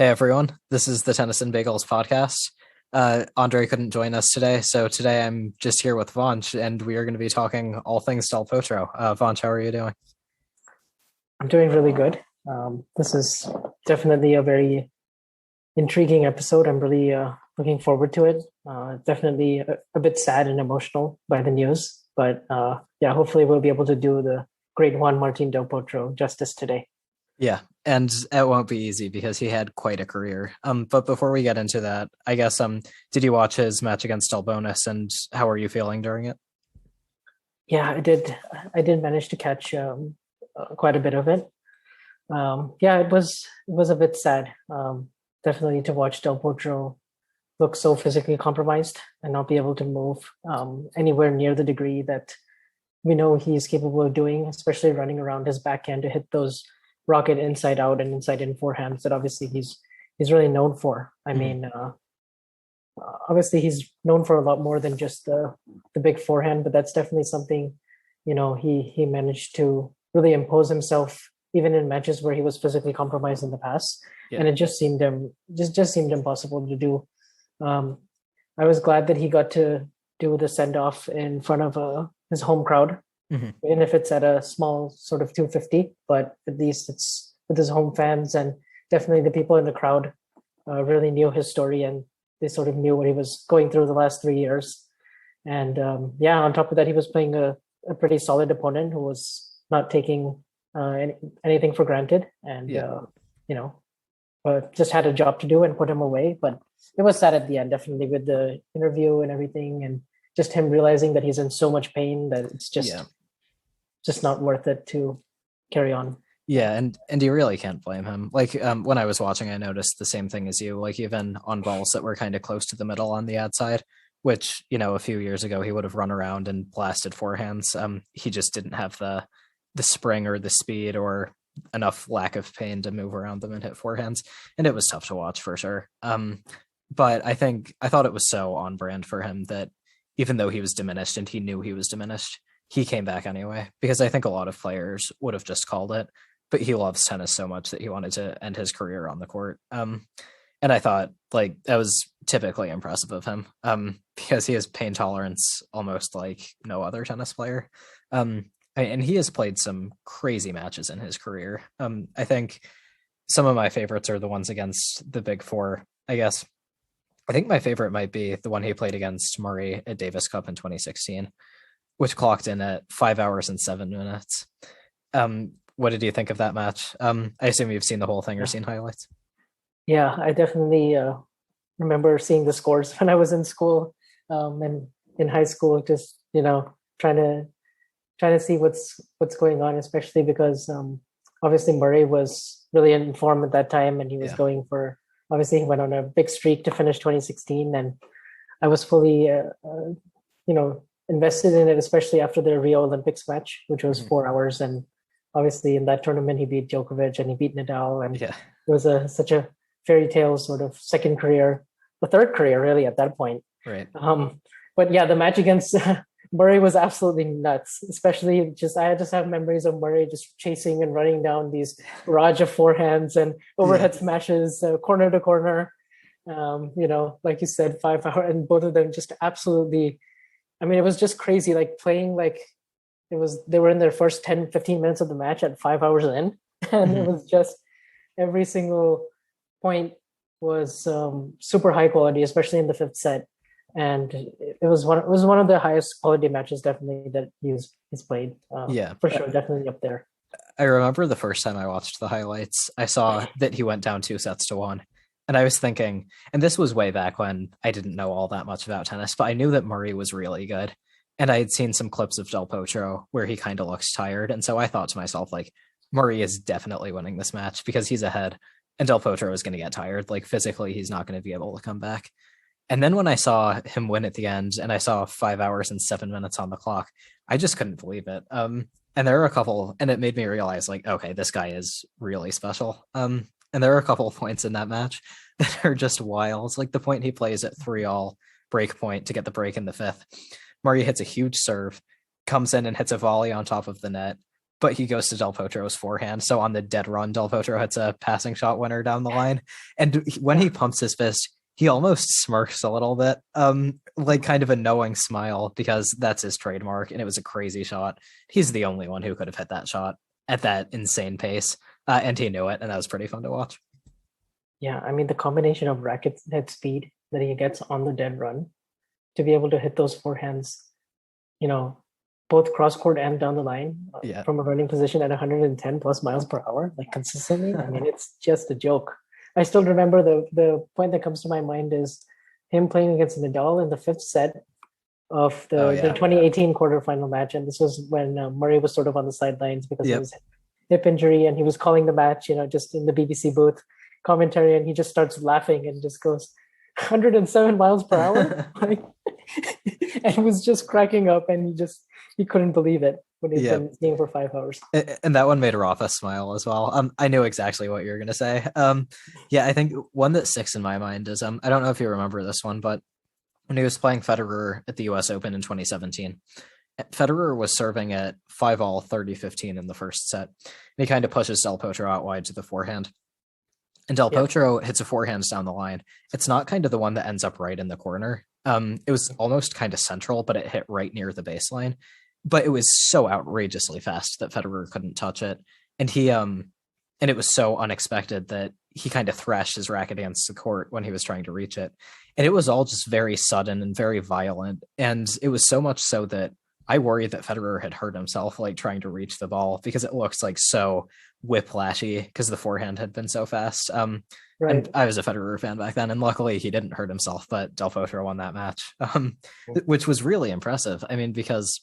Hey everyone, this is the Tennis and Bagels podcast. Andre couldn't join us today, so today I'm just here with Vanch, and we are going to be talking all things Del Potro. Vanch, how are you doing? I'm doing really good. This is definitely a very intriguing episode. I'm really looking forward to it. Definitely a bit sad and emotional by the news, but yeah, hopefully we'll be able to do the great Juan Martín Del Potro justice today. Yeah, and it won't be easy because he had quite a career. But before we get into that, I guess did you watch his match against Delbonis, and how are you feeling during it? Yeah, I did. I did manage to catch quite a bit of it. Yeah, it was a bit sad. Definitely to watch Del Potro look so physically compromised and not be able to move anywhere near the degree that we know he's capable of doing, especially running around his backhand to hit those rocket inside out and inside in forehands that obviously he's really known for. I Mhm. mean, obviously he's known for a lot more than just the big forehand, but that's definitely something he managed to really impose himself even in matches where he was physically compromised in the past, Yeah, and it just seemed impossible to do. Um, I was glad that he got to do the send off in front of his home crowd, Mhm. even if it's at a small sort of 250, but at least it's with his home fans, and definitely the people in the crowd really knew his story, and they sort of knew what he was going through the last 3 years. And yeah, on top of that, he was playing a pretty solid opponent who was not taking anything for granted, and yeah. you know, just had a job to do and put him away. But it was sad at the end, definitely, with the interview and everything, and just him realizing that he's in so much pain that it's Yeah. just not worth it to carry on. Yeah, and you really can't blame him. Like when I was watching, I noticed the same thing as you. Like even on balls that were kind of close to the middle on the outside, which a few years ago he would have run around and blasted forehands. He just didn't have the spring or the speed or enough lack of pain to move around them and hit forehands, and it was tough to watch for sure. But I thought it was so on brand for him that even though he was diminished and he knew he was diminished, he came back anyway because I think a lot of players would have just called it, but he loves tennis so much that he wanted to end his career on the court. And I thought like that was typically impressive of him, because he has pain tolerance almost like no other tennis player. And he has played some crazy matches in his career. I think some of my favorites are the ones against the big four. I guess I think my favorite might be the one he played against Murray at Davis Cup in 2016, which clocked in at 5 hours and 7 minutes. What did you think of that match? I assume you've seen the whole thing or Yeah, seen highlights. yeah, I definitely remember seeing the scores when I was in school, and in high school, just trying to see what's going on, especially because obviously Murray was really in form at that time, and he was Yeah. going for, obviously he went on a big streak to finish 2016, and I was fully invested in it, especially after the Rio Olympics match, which was Mhm. 4 hours, and obviously in that tournament he beat Djokovic and he beat Nadal, and Yeah. it was a such a fairy tale sort of second career, the third career really at that point. Right. But yeah, the match against Murray was absolutely nuts. Especially I just have memories of Murray just chasing and running down these barrage of forehands and Yeah. overhead smashes, corner to corner. Like you said, 5 hour, and both of them just absolutely. I mean, it was just crazy. Like playing like they were in their first 10, 15 minutes of the match at 5 hours in, and it Mhm. was just every single point was super high quality, especially in the fifth set. And it was one of the highest quality matches definitely that he's played, Yeah. for sure, definitely up there. I remember the first time I watched the highlights, I saw that he went down 2 sets to one. And I was thinking, and this was way back when I didn't know all that much about tennis, but I knew that Murray was really good. And I had seen some clips of Del Potro where he kind of looks tired. And so I thought to myself, like, Murray is definitely winning this match because he's ahead. And Del Potro is going to get tired. Like, physically, he's not going to be able to come back. And then when I saw him win at the end and I saw 5 hours and 7 minutes on the clock, I just couldn't believe it. And there are a couple, and it made me realize, like, okay, this guy is really special. And there are a couple of points in that match that are just wild. Like the point he plays at 3-all break point to get the break in the fifth. Murray hits a huge serve, comes in and hits a volley on top of the net. but he goes to Del Potro's forehand. So on the dead run, Del Potro hits a passing shot winner down the line. And when he pumps his fist, he almost smirks a little bit, like kind of a knowing smile, because that's his trademark. And it was a crazy shot. He's the only one who could have hit that shot at that insane pace. And he knew it. And that was pretty fun to watch. Yeah, I mean, the combination of racket head speed that he gets on the dead run to be able to hit those forehands, you know, both cross court and down the line from a running position at 110 plus miles per hour, like consistently. I mean, it's just a joke. I still remember the point that comes to my mind is him playing against Nadal in the fifth set of the 2018 quarterfinal match. And this was when Murray was sort of on the sidelines because of his hip injury, and he was calling the match, just in the BBC booth commentary, and he just starts laughing and just goes 107 miles per hour. And was just cracking up, and he couldn't believe it when he'd been skiing for 5 hours. And that one made Rafa smile as well. I knew exactly what you were going to say. I think one that sticks in my mind is, I don't know if you remember this one, but when he was playing Federer at the US Open in 2017, Federer was serving at 5-all 30-15 in the first set. And he kind of pushes Del Potro out wide to the forehand. And Del Potro hits a forehand down the line. It's not kind of the one that ends up right in the corner. It was almost kind of central, but it hit right near the baseline. But it was so outrageously fast that Federer couldn't touch it. And it was so unexpected that he kind of thrashed his racket against the court when he was trying to reach it. And it was all just very sudden and very violent. And it was so much so that I worried that Federer had hurt himself, like trying to reach the ball, because it looks like so whiplashy because the forehand had been so fast. And I was a Federer fan back then, and luckily he didn't hurt himself, but Del Potro won that match, which was really impressive. I mean, because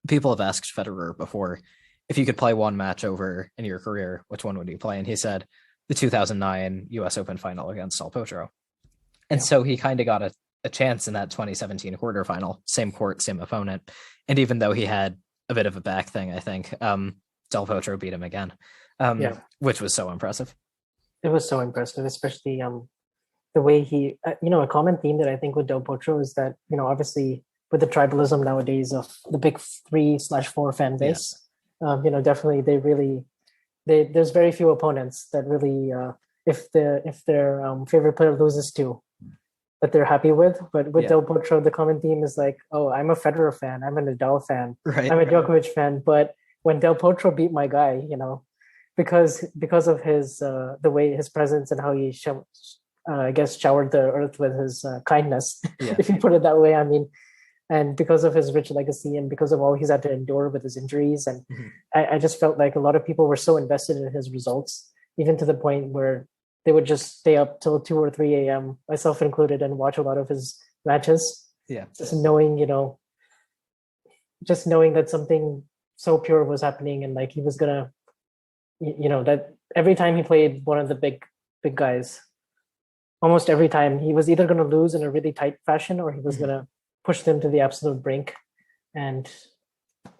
people have asked Federer before, if you could play one match over in your career, which one would you play? And he said the 2009 US Open final against Del Potro. And so he kind of got a chance in that 2017 quarterfinal, same court, same opponent. And even though he had a bit of a back thing, I think Del Potro beat him again, which was so impressive. It was so impressive, especially the way he, a common theme that I think with Del Potro is that, obviously with the tribalism nowadays of the big 3/4 fan base, definitely there's very few opponents that really, if their favorite player loses to, that they're happy with. But with Del Potro, the common theme is like, oh, I'm a Federer fan, I'm a Nadal fan, I'm a Djokovic fan. But when Del Potro beat my guy, because of his the way his presence and how he showered the earth with his kindness, if you put it that way. I mean, and because of his rich legacy and because of all he's had to endure with his injuries, and I just felt like a lot of people were so invested in his results, even to the point where they would just stay up till 2 or 3 a.m., myself included, and watch a lot of his matches. Yeah, just knowing that something so pure was happening, and like he was gonna, that every time he played one of the big guys, almost every time he was either going to lose in a really tight fashion, or he was going to push them to the absolute brink, and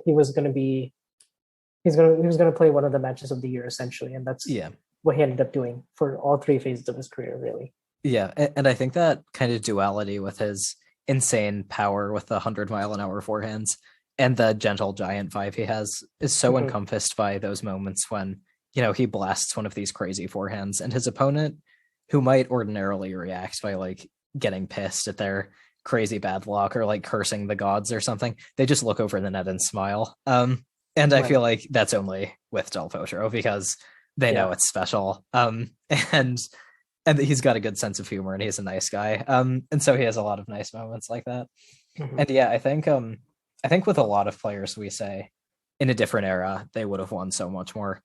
he was going to play one of the matches of the year essentially, and that's what he ended up doing for all 3 phases of his career, really. Yeah, and I think that kind of duality with his insane power with the 100-mile-an-hour forehands and the gentle giant vibe he has is so encompassed by those moments when, he blasts one of these crazy forehands, and his opponent, who might ordinarily react by like getting pissed at their crazy bad luck or like cursing the gods or something, they just look over the net and smile. And I feel like that's only with Del Potro because they know it's special. And he's got a good sense of humor, and he's a nice guy. And so he has a lot of nice moments like that. And I think with a lot of players, we say in a different era, they would have won so much more.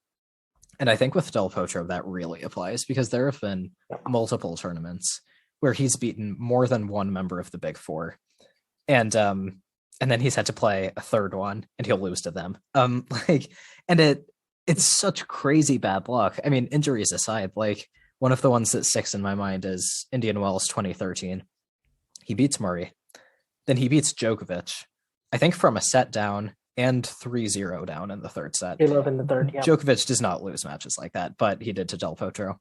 And I think with Del Potro, that really applies, because there have been multiple tournaments where he's beaten more than one member of the Big Four. And then he's had to play a third one, and he'll lose to them. It's such crazy bad luck. I mean, injuries aside, like one of the ones that sticks in my mind is Indian Wells 2013. He beats Murray. Then he beats Djokovic, I think from a set down and 3-0 down in the third set. 3-love in the third, Djokovic does not lose matches like that, but he did to Del Potro.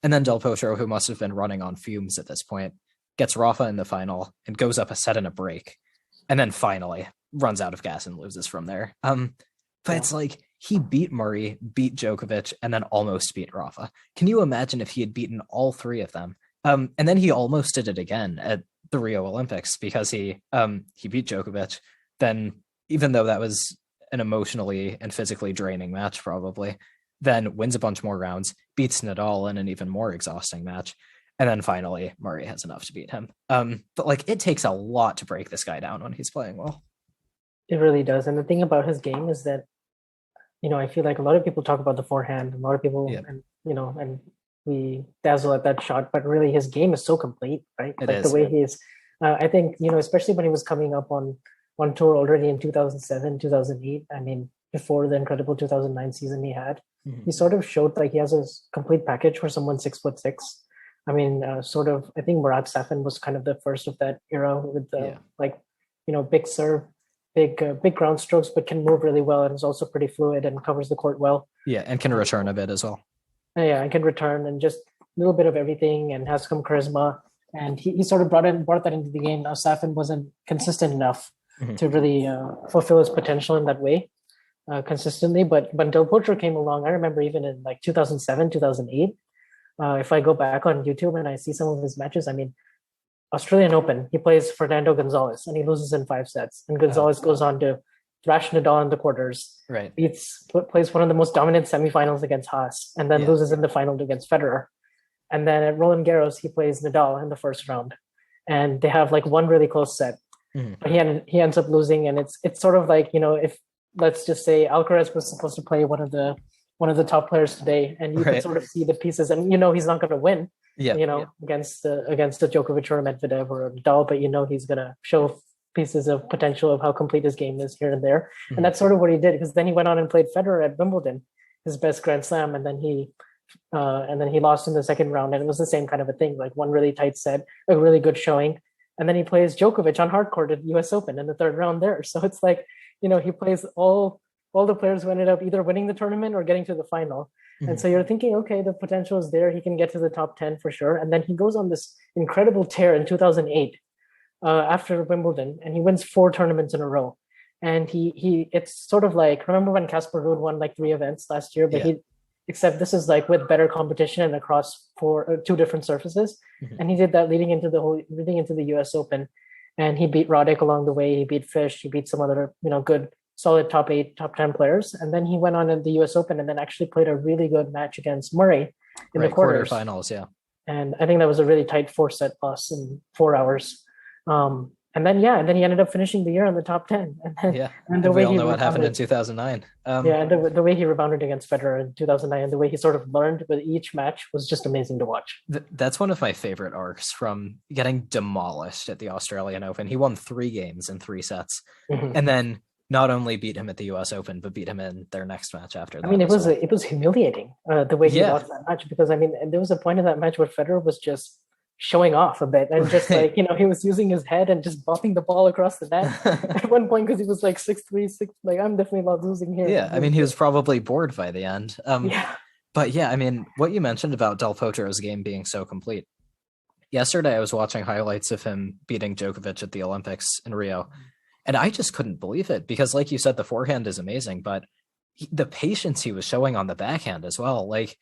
And then Del Potro, who must have been running on fumes at this point, gets Rafa in the final and goes up a set and a break. And then finally runs out of gas and loses from there. But it's like, He beat Murray, beat Djokovic, and then almost beat Rafa. Can you imagine if he had beaten all three of them? And then he almost did it again at the Rio Olympics because he beat Djokovic. Then, even though that was an emotionally and physically draining match, probably, then wins a bunch more rounds, beats Nadal in an even more exhausting match. And then finally, Murray has enough to beat him. But like, it takes a lot to break this guy down when he's playing well. It really does. And the thing about his game is that, I feel like a lot of people talk about the forehand, a lot of people, Yeah. and and we dazzle at that shot, but really his game is so complete, right? It Like the is. way he's, I think, especially when he was coming up on tour already in 2007, 2008. I mean, before the incredible 2009 season he had, he sort of showed like he has a complete package for someone 6'6". I mean, sort of, I think Murat Safin was kind of the first of that era with the big serve, big ground strokes, but can move really well and is also pretty fluid and covers the court well. Yeah, and can return a bit as well. Yeah, and can return and just a little bit of everything and has some charisma. And he sort of brought that into the game. Now Safin wasn't consistent enough to really fulfill his potential in that way consistently. But when Del Potro came along, I remember even in like 2007, 2008, if I go back on YouTube and I see some of his matches, I mean, Australian Open, he plays Fernando Gonzalez and he loses in 5 sets. And Gonzalez goes on to thrash Nadal in the quarters, right? Plays one of the most dominant semifinals against Haas, and then loses in the final against Federer. And then at Roland Garros, he plays Nadal in the first round, and they have like one really close set. But he ends up losing, and it's sort of like, if let's just say Alcaraz was supposed to play one of the top players today, and you could sort of see the pieces, and he's not going to win, against the Djokovic or Medvedev or Nadal, but he's going to show pieces of potential of how complete his game is here and there. And that's sort of what he did, because then he went on and played Federer at Wimbledon, his best Grand Slam, and then he lost in the second round, and it was the same kind of a thing, like one really tight set, a really good showing, and then he plays Djokovic on hard court at the US Open in the third round there. So it's like, he plays all the players who ended up either winning the tournament or getting to the final. And so you're thinking, okay, the potential is there, he can get to the top 10 for sure. And then he goes on this incredible tear in 2008 after Wimbledon, and he wins 4 tournaments in a row. And it's sort of like, remember when Casper Ruud won like 3 events last year, but except this is like with better competition and across 2 different surfaces. And he did that leading into the US Open, and he beat Roddick along the way. He beat Fish. He beat some other, good, solid top 8, top 10 players. And then he went on in the US Open and then actually played a really good match against Murray in the quarterfinals. Yeah. And I think that was a really tight 4-set loss in 4 hours. And then he ended up finishing the year in the top 10. And we all know what happened in 2009. And the way he rebounded against Federer in 2009, and the way he sort of learned with each match was just amazing to watch. That's one of my favorite arcs, from getting demolished at the Australian Open. He won 3 games in 3 sets, and then not only beat him at the US Open, but beat him in their next match after that. I mean, it was humiliating the way he lost that match, because I mean, there was a point in that match where Federer was just showing off a bit and just like, he was using his head and just bopping the ball across the net at one point, because he was like 6'3", like, I'm definitely not losing here. Yeah, I mean, he was probably bored by the end. But yeah, I mean, what you mentioned about Del Potro's game being so complete. Yesterday, I was watching highlights of him beating Djokovic at the Olympics in Rio, and I just couldn't believe it, because like you said, the forehand is amazing, but the patience he was showing on the backhand as well. Like,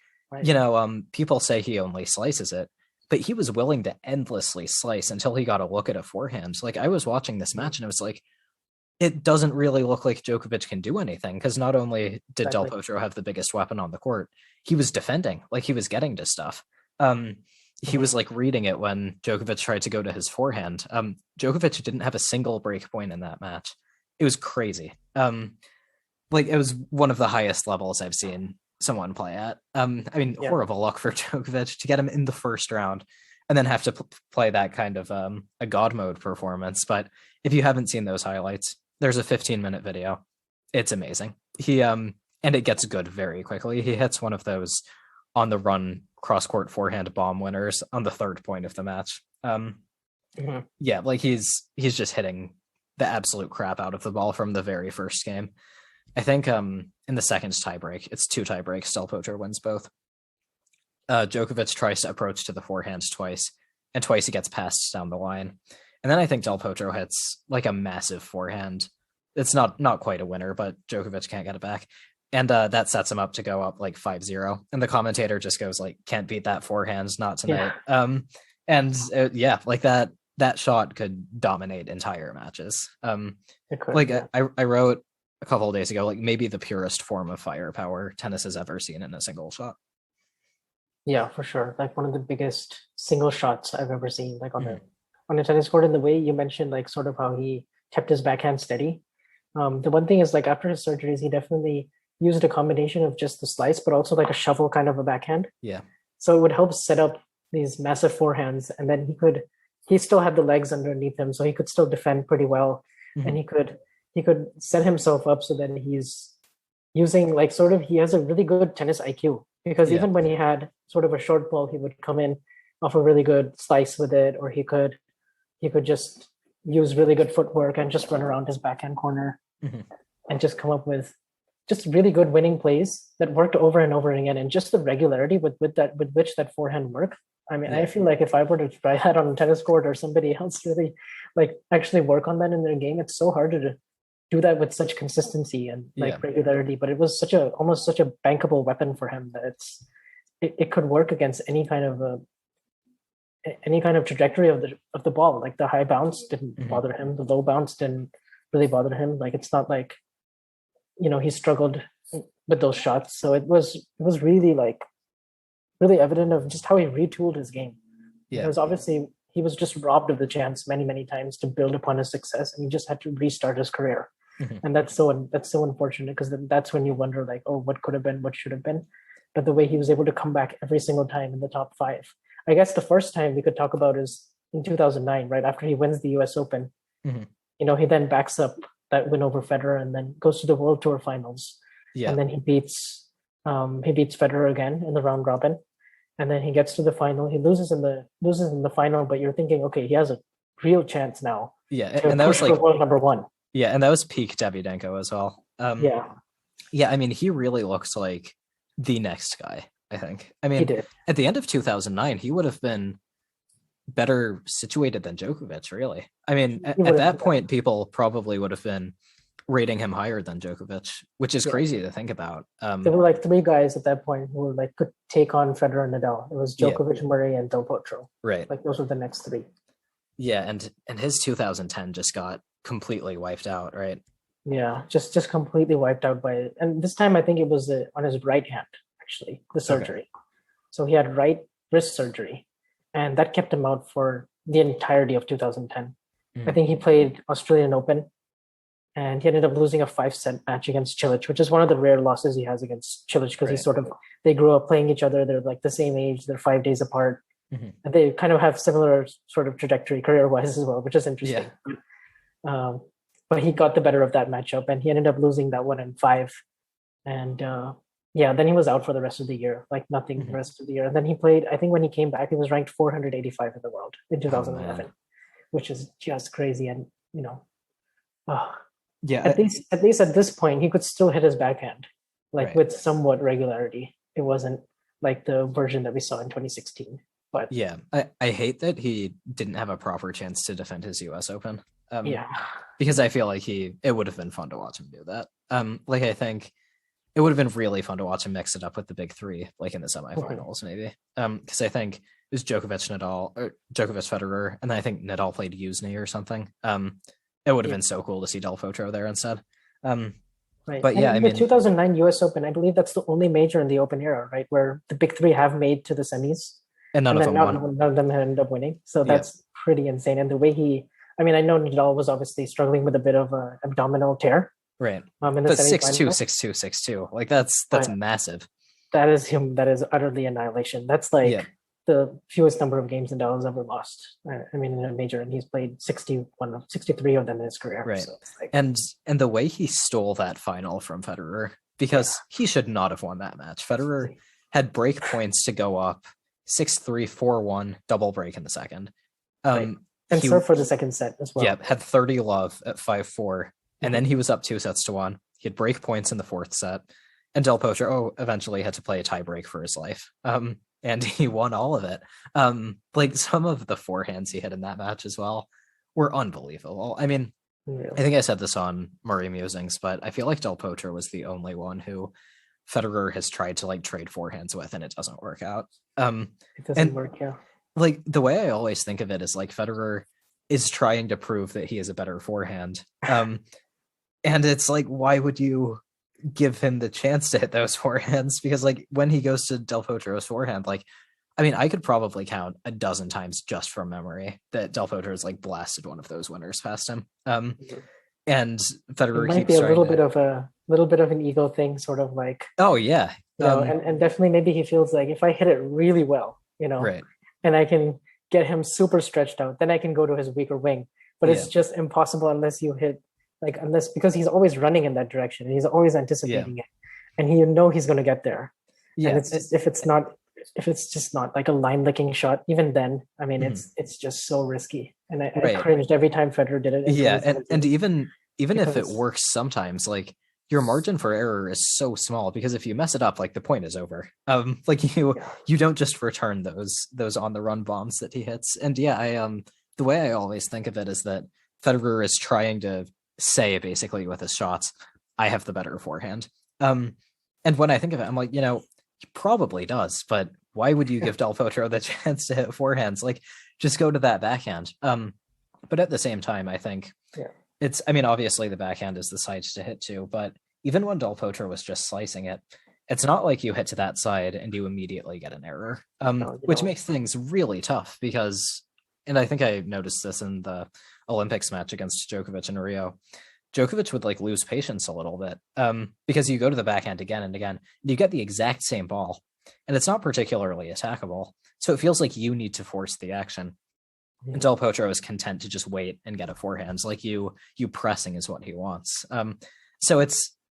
people say he only slices it, but he was willing to endlessly slice until he got a look at a forehand. Like, I was watching this match and it was like, it doesn't really look like Djokovic can do anything, because not only did Del Potro have the biggest weapon on the court, he was defending, like he was getting to stuff. He was like reading it when Djokovic tried to go to his forehand. Djokovic didn't have a single break point in that match. It was crazy. Like, it was one of the highest levels I've seen someone play at. I mean, horrible luck for Djokovic to get him in the first round and then have to play that kind of a god mode performance. But if you haven't seen those highlights, there's a 15-minute video. It's amazing. He and it gets good very quickly. He hits one of those on the run cross-court forehand bomb winners on the 3rd point of the match. Yeah, like he's just hitting the absolute crap out of the ball from the very first game. I think in the second tiebreak, it's 2 tiebreaks, Del Potro wins both. Djokovic tries to approach to the forehand twice, and twice he gets passed down the line. And then I think Del Potro hits like a massive forehand. It's not quite a winner, but Djokovic can't get it back. and that sets him up to go up like 5-0, and the commentator just goes like, can't beat that forehand, not tonight. And yeah, like that shot could dominate entire matches. It could, Like yeah. I wrote a couple of days ago, like maybe the purest form of firepower tennis has ever seen in a single shot. Yeah, for sure. Like one of the biggest single shots I've ever seen, like on a tennis court. And the way you mentioned, like sort of how he kept his backhand steady. The one thing is like after his surgeries, he definitely used a combination of just the slice, but also like a shovel kind of a backhand. Yeah. So it would help set up these massive forehands, and then he still had the legs underneath him, so he could still defend pretty well, and he could set himself up so that he's using like sort of he has a really good tennis IQ, because Yeah. even when he had sort of a short ball, he would come in off a really good slice with it, or he could just use really good footwork and just run around his backhand corner and just come up with just really good winning plays that worked over and over again, and just the regularity with which that forehand worked. I mean, I feel like if I were to try that on a tennis court, or somebody else really like actually work on that in their game, it's so hard to do that with such consistency and like regularity. But it was almost such a bankable weapon for him that it could work against any kind of trajectory of the ball. Like the high bounce didn't bother him, the low bounce didn't really bother him. Like it's not like, you know, he struggled with those shots. So it was really like really evident of just how he retooled his game. Because obviously he was just robbed of the chance many times to build upon his success, and he just had to restart his career. And that's so unfortunate, because that's when you wonder like, oh, what could have been, what should have been. But the way he was able to come back every single time in the top 5. I guess the first time we could talk about is in 2009, right after he wins the US Open. You know, he then backs up that win over Federer and then goes to the World Tour finals. And then he beats Federer again in the round robin. And then he gets to the final. He loses in the final, but you're thinking, okay, he has a real chance now. And that was like world number 1. Yeah, and that was peak Davydenko as well. Yeah, I mean, he really looks like the next guy, I think. I mean, at the end of 2009, he would have been better situated than Djokovic, really. I mean, at that point, people probably would have been rating him higher than Djokovic, which is crazy to think about. There were like 3 guys at that point who were like could take on Federer and Nadal. It was Djokovic, Murray, and Del Potro. Right. Like those were the next 3. Yeah, and his 2010 just got completely wiped out, right? Yeah, just completely wiped out by it. And this time I think it was on his right hand, actually, the surgery. So he had right wrist surgery, and that kept him out for the entirety of 2010. I think he played Australian Open, and he ended up losing a 5-set match against Cilic, which is one of the rare losses he has against Cilic, because they grew up playing each other. They're like the same age. They're 5 days apart. And they kind of have similar sort of trajectory career-wise as well, which is interesting. But he got the better of that matchup, and he ended up losing that one in 5. And then he was out for the rest of the year, like nothing the rest of the year. And then he played, I think when he came back, he was ranked 485 in the world in 2011, which is just crazy. And, you know, at least at this point, he could still hit his backhand, like with somewhat regularity. It wasn't like the version that we saw in 2016. But yeah, I hate that he didn't have a proper chance to defend his US Open. Because I feel like it would have been fun to watch him do that. Like I think it would have been really fun to watch him mix it up with the big 3, like in the semifinals, maybe. Because I think it was Djokovic, Nadal, or Djokovic, Federer, and then I think Nadal played Yuzny or something. It would have been so cool to see Del Potro there instead. But yeah, I mean, the 2009 US Open, I believe that's the only major in the Open era, right, where the big 3 have made to the semis. And none of them ended up winning. So that's pretty insane. And the way I know Nadal was obviously struggling with a bit of an abdominal tear. Right. In the but 6-2, 6-2, 6-2. Like that's massive. That is him. That is utterly annihilation. That's like the fewest number of games Nadal has ever lost. I mean, in a major, and he's played 63 of them in his career. Right. So like, and the way he stole that final from Federer, because he should not have won that match. Federer had break points to go up 6-3, 4-1, double break in the second. And serve for the second set as well. Yeah, had 30 love at 5-4, and then he was up 2-1. He had break points in the 4th set, and Del Potro eventually had to play a tie break for his life. And he won all of it. Like some of the forehands he hit in that match as well were unbelievable. I mean, I Really, think I said this on Murray Musings, but I feel like Del Potro was the only one who Federer has tried to like trade forehands with, and it doesn't work out. Um, it doesn't and work. Yeah, like the way I always think of it is like Federer is trying to prove that he is a better forehand. And it's like, why would you give him the chance to hit those forehands? Because like when he goes to Del Potro's forehand, like I mean, I could probably count a dozen times just from memory that Del Potro's like blasted one of those winners past him. And it Federer might be keeps a trying little to. bit of a little bit of an ego thing, sort of like, Oh yeah, and definitely maybe he feels like if I hit it really well, right, and I can get him super stretched out, then I can go to his weaker wing. But yeah, it's just impossible unless you hit unless because he's always running in that direction and he's always yeah, anticipating it, and he's going to get get there. And yeah, it's just if it's just not like a line licking shot, even then, I mean, mhm, it's just so risky. And I right. cringed every time Federer did it in Yeah, and 2017 even if it because works sometimes, like your margin for error is so small because if you mess it up, like the point is over. Like yeah, you don't just return those on the run bombs that he hits. And yeah, I the way I always think of it is that Federer is trying to say basically with his shots, I have the better forehand. And when I think of it, I'm like, he probably does, but why would you yeah, give Del Potro the chance to hit forehands? Like, just go to that backhand. But at the same time, I think yeah. I mean, obviously the backhand is the side to hit to, but even when Del Potro was just slicing it, it's not like you hit to that side and you immediately get an error, No, you which don't. makes things really tough because, and I think I noticed this in the Olympics match against Djokovic in Rio. Djokovic would like lose patience a little bit because you go to the backhand again and again, and you get the exact same ball, and it's not particularly attackable. So it feels like you need to force the action. And Mhm. Del Potro is content to just wait and get a forehand. Like you pressing is what he wants. So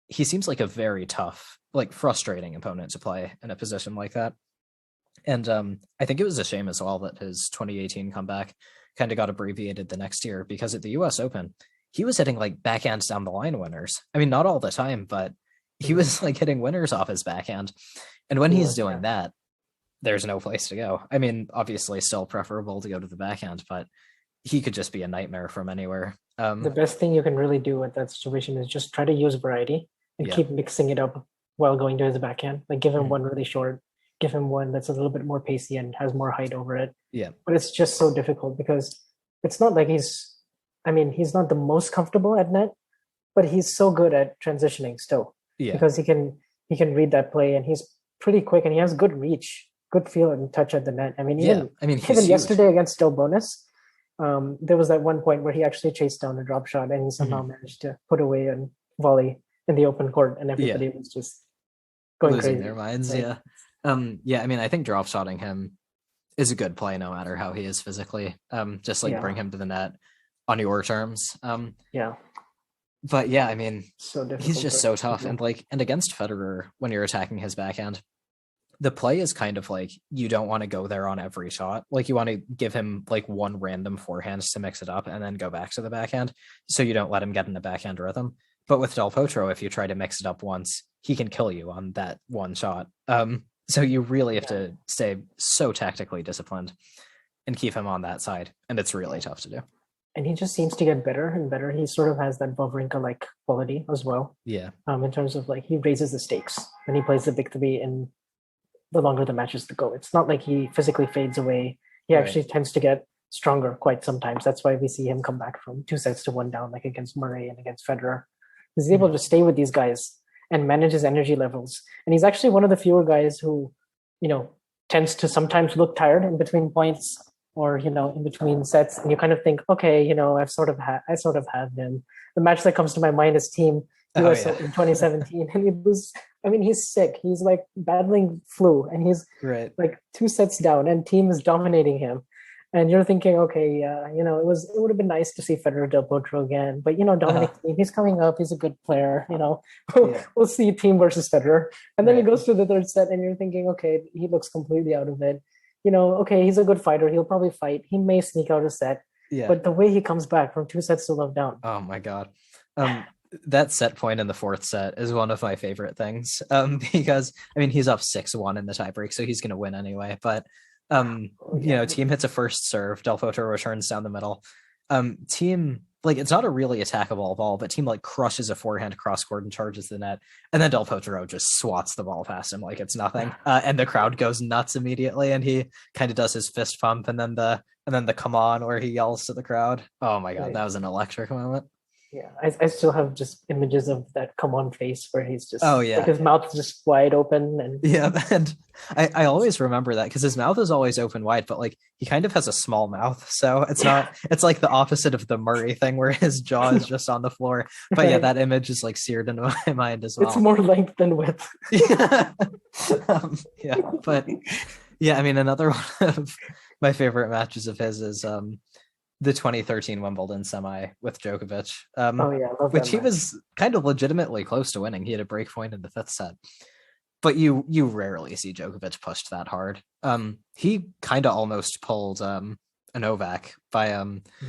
he seems like a very tough, like frustrating opponent to play in a position like that. And I think it was a shame as well that his 2018 comeback kind of got abbreviated the next year because at the US Open, he was hitting like backhands down the line winners. I mean, not all the time, but he Mhm. was like hitting winners off his backhand. And when He he's was, yeah. doing that, there's no place to go. I mean, obviously, still preferable to go to the backhand, but he could just be a nightmare from anywhere. The best thing you can really do with that situation is just try to use variety and Yeah, keep mixing it up while going to his backhand. Like give him mhm, one really short, give him one that's a little bit more pacey and has more height over it. yeah, But it's just so difficult because it's not like I mean, he's not the most comfortable at net, but he's so good at transitioning still yeah, because he can read that play and he's pretty quick and he has good reach, good feel and touch at the net. I mean, yeah. I mean, he's even huge. yesterday against Still Bonus, there was that one point where he actually chased down a drop shot and he somehow Mhm. managed to put away a volley in the open court, and Yeah, everybody was just going losing their crazy. minds. Like, Yeah, yeah. I mean, I think drop shotting him is a good play no matter how he is physically. Just like yeah, bring him to the net on your terms. yeah, But yeah, I mean, so he's difficult just to so tough, do. and against Federer, when you're attacking his backhand, the play is kind of like you don't want to go there on every shot. Like you want to give him like one random forehand to mix it up and then go back to the backhand. So you don't let him get in the backhand rhythm. But with Del Potro, if you try to mix it up once, he can kill you on that one shot. So you really have Yeah, to stay so tactically disciplined and keep him on that side. And it's yeah. really tough to do. And he just seems to get better and better. He sort of has that Wawrinka like quality as well. Yeah. In terms of like he raises the stakes when he plays the big three, and the longer the matches to go. It's not like he physically fades away. He Right. actually tends to get stronger quite sometimes. That's why we see him come back from 2 sets to one down, like against Murray and against Federer. He's able Mhm. to stay with these guys and manage his energy levels. And he's actually one of the fewer guys who, you know, tends to sometimes look tired in between points or, in between sets. And you kind of think, okay, I sort of have him. The match that comes to my mind is Team Oh US yeah. in 2017. And it was, I mean, he's sick. He's like battling flu and he's Right. like 2 sets down and Team is dominating him. And you're thinking, okay, it would have been nice to see Federer Del Potro again, but Uh-huh. Dominic Thiem, he's coming up, he's a good player, Yeah. we'll see Team versus Federer. And then it Right. goes to the third set, and you're thinking, okay, he looks completely out of it. Okay, he's a good fighter, he'll probably fight, he may sneak out a set, Yeah. but the way he comes back from 2 sets to love down, Oh my god. Um, that set point in the fourth set is one of my favorite things. Because I mean he's up 6-1 in the tiebreak, so he's gonna win anyway. But oh, yeah, Team hits a first serve, Del Potro returns down the middle. Team like it's not a really attackable ball, but team like crushes a forehand cross court and charges the net, and then Del Potro just swats the ball past him like it's nothing, and the crowd goes nuts immediately, and he kind of does his fist pump, and then the come on where he yells to the crowd. Oh my god, that was an electric moment. Yeah, I still have just images of that come on face where he's just yeah, his mouth is just wide open, and yeah, and I always remember that because his mouth is always open wide, but like he kind of has a small mouth, so it's like the opposite of the Murray thing where his jaw is just on the floor. But yeah, that image is like seared into my mind as well. It's more length than width. Yeah, but yeah, I mean, another one of my favorite matches of his is the 2013 Wimbledon semi with Djokovic, which he was kind of legitimately close to winning. He had a break point in the 5th set, but you rarely see Djokovic pushed that hard. He kind of almost pulled a Novak by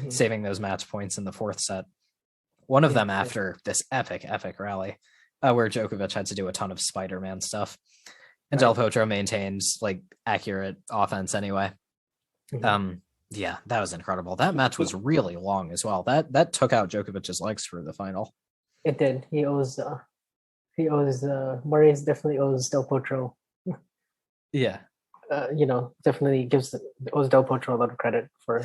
saving those match points in the 4th set. One of them after this epic rally where Djokovic had to do a ton of Spider-Man stuff, and Del Potro maintains like accurate offense anyway. Yeah, that was incredible. That match was really long as well. That took out Djokovic's legs for the final. It did. He owes Murray definitely owes Del Potro. Yeah. Definitely owes Del Potro a lot of credit for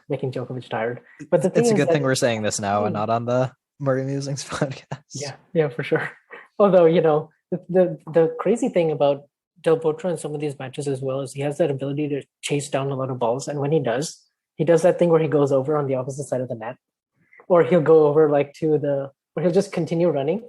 making Djokovic tired. But the thing it's a good thing we're saying this now and not on the Murray Musings podcast. Yeah, for sure. Although, the crazy thing about Del Potro in some of these matches as well is he has that ability to chase down a lot of balls, and when he does that thing where he goes over on the opposite side of the net, or he'll go over like where he'll just continue running,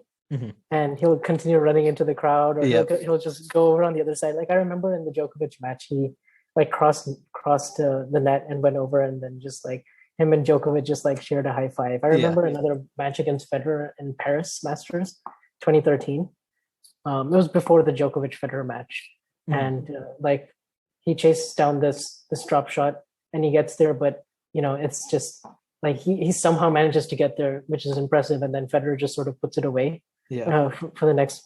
and he'll continue running into the crowd, or he'll just go over on the other side. Like I remember in the Djokovic match, he like crossed the net and went over, and then just like him and Djokovic just like shared a high five. I remember another match against Federer in Paris Masters 2013. It was before the Djokovic Federer match, and like he chases down this drop shot and he gets there, but it's just like he somehow manages to get there, which is impressive, and then Federer just sort of puts it away for the next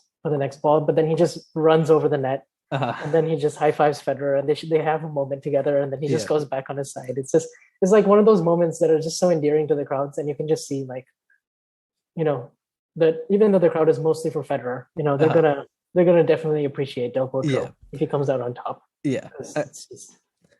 ball, but then he just runs over the net, and then he just high fives Federer, and they have a moment together, and then he just goes back on his side. It's like one of those moments that are just so endearing to the crowds, and you can just see like that even though the crowd is mostly for Federer, they're gonna definitely appreciate Del Potro if he comes out on top. Yeah,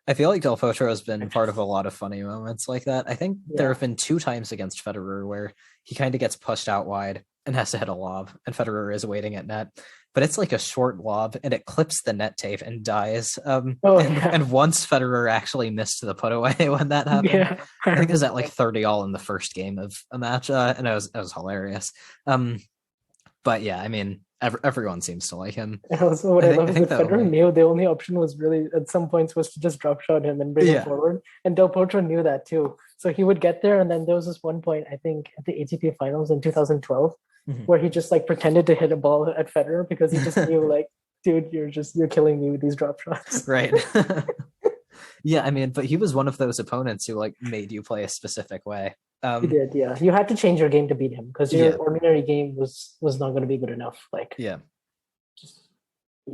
I feel like Del Potro has been part of a lot of funny moments like that. I think there have been 2 times against Federer where he kind of gets pushed out wide and has to hit a lob, and Federer is waiting at net, but it's like a short lob and it clips the net tape and dies. And once Federer actually missed the put away when that happened. I think it was at like 30-all in the first game of a match, and it was hilarious. But yeah, I mean, everyone seems to like him. And also what I love is that Federer knew the only option was really at some points was to just drop shot him and bring him forward, and Del Potro knew that too. So he would get there, and then there was this one point, I think at the ATP finals in 2012, where he just like pretended to hit a ball at Federer because he just knew like, dude, you're killing me with these drop shots. Right. Yeah, I mean, but he was one of those opponents who like made you play a specific way. He did, yeah. You had to change your game to beat him because your ordinary game was not going to be good enough. Like,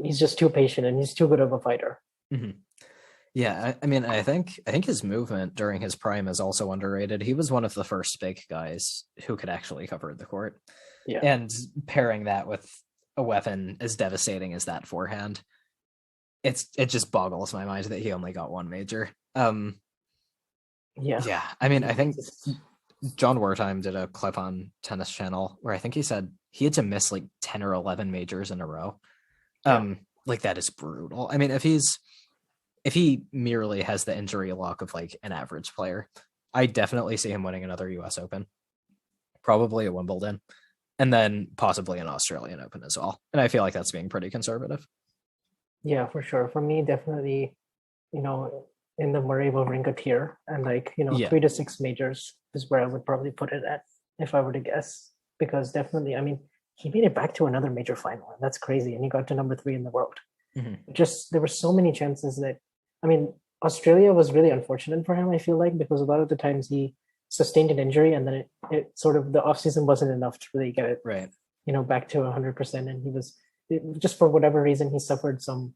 he's just too patient and he's too good of a fighter. Yeah, I mean, I think his movement during his prime is also underrated. He was one of the first big guys who could actually cover the court. Yeah, and pairing that with a weapon as devastating as that forehand, it just boggles my mind that he only got 1 major. Yeah. I mean, I think John Wertheim did a clip on Tennis Channel where I think he said he had to miss like 10 or 11 majors in a row. Like that is brutal. I mean, if he merely has the injury luck of like an average player, I definitely see him winning another US Open, probably a Wimbledon, and then possibly an Australian Open as well. And I feel like that's being pretty conservative. Yeah, for sure. For me, definitely, in the Murray Wawrinka tier, and like 3 to 6 majors is where I would probably put it at if I were to guess, because definitely, I mean, he made it back to another major final, and that's crazy, and he got to number 3 in the world. Just there were so many chances that, I mean, Australia was really unfortunate for him, I feel like, because a lot of the times he sustained an injury, and then it sort of the offseason wasn't enough to really get it back to 100%, and just for whatever reason he suffered some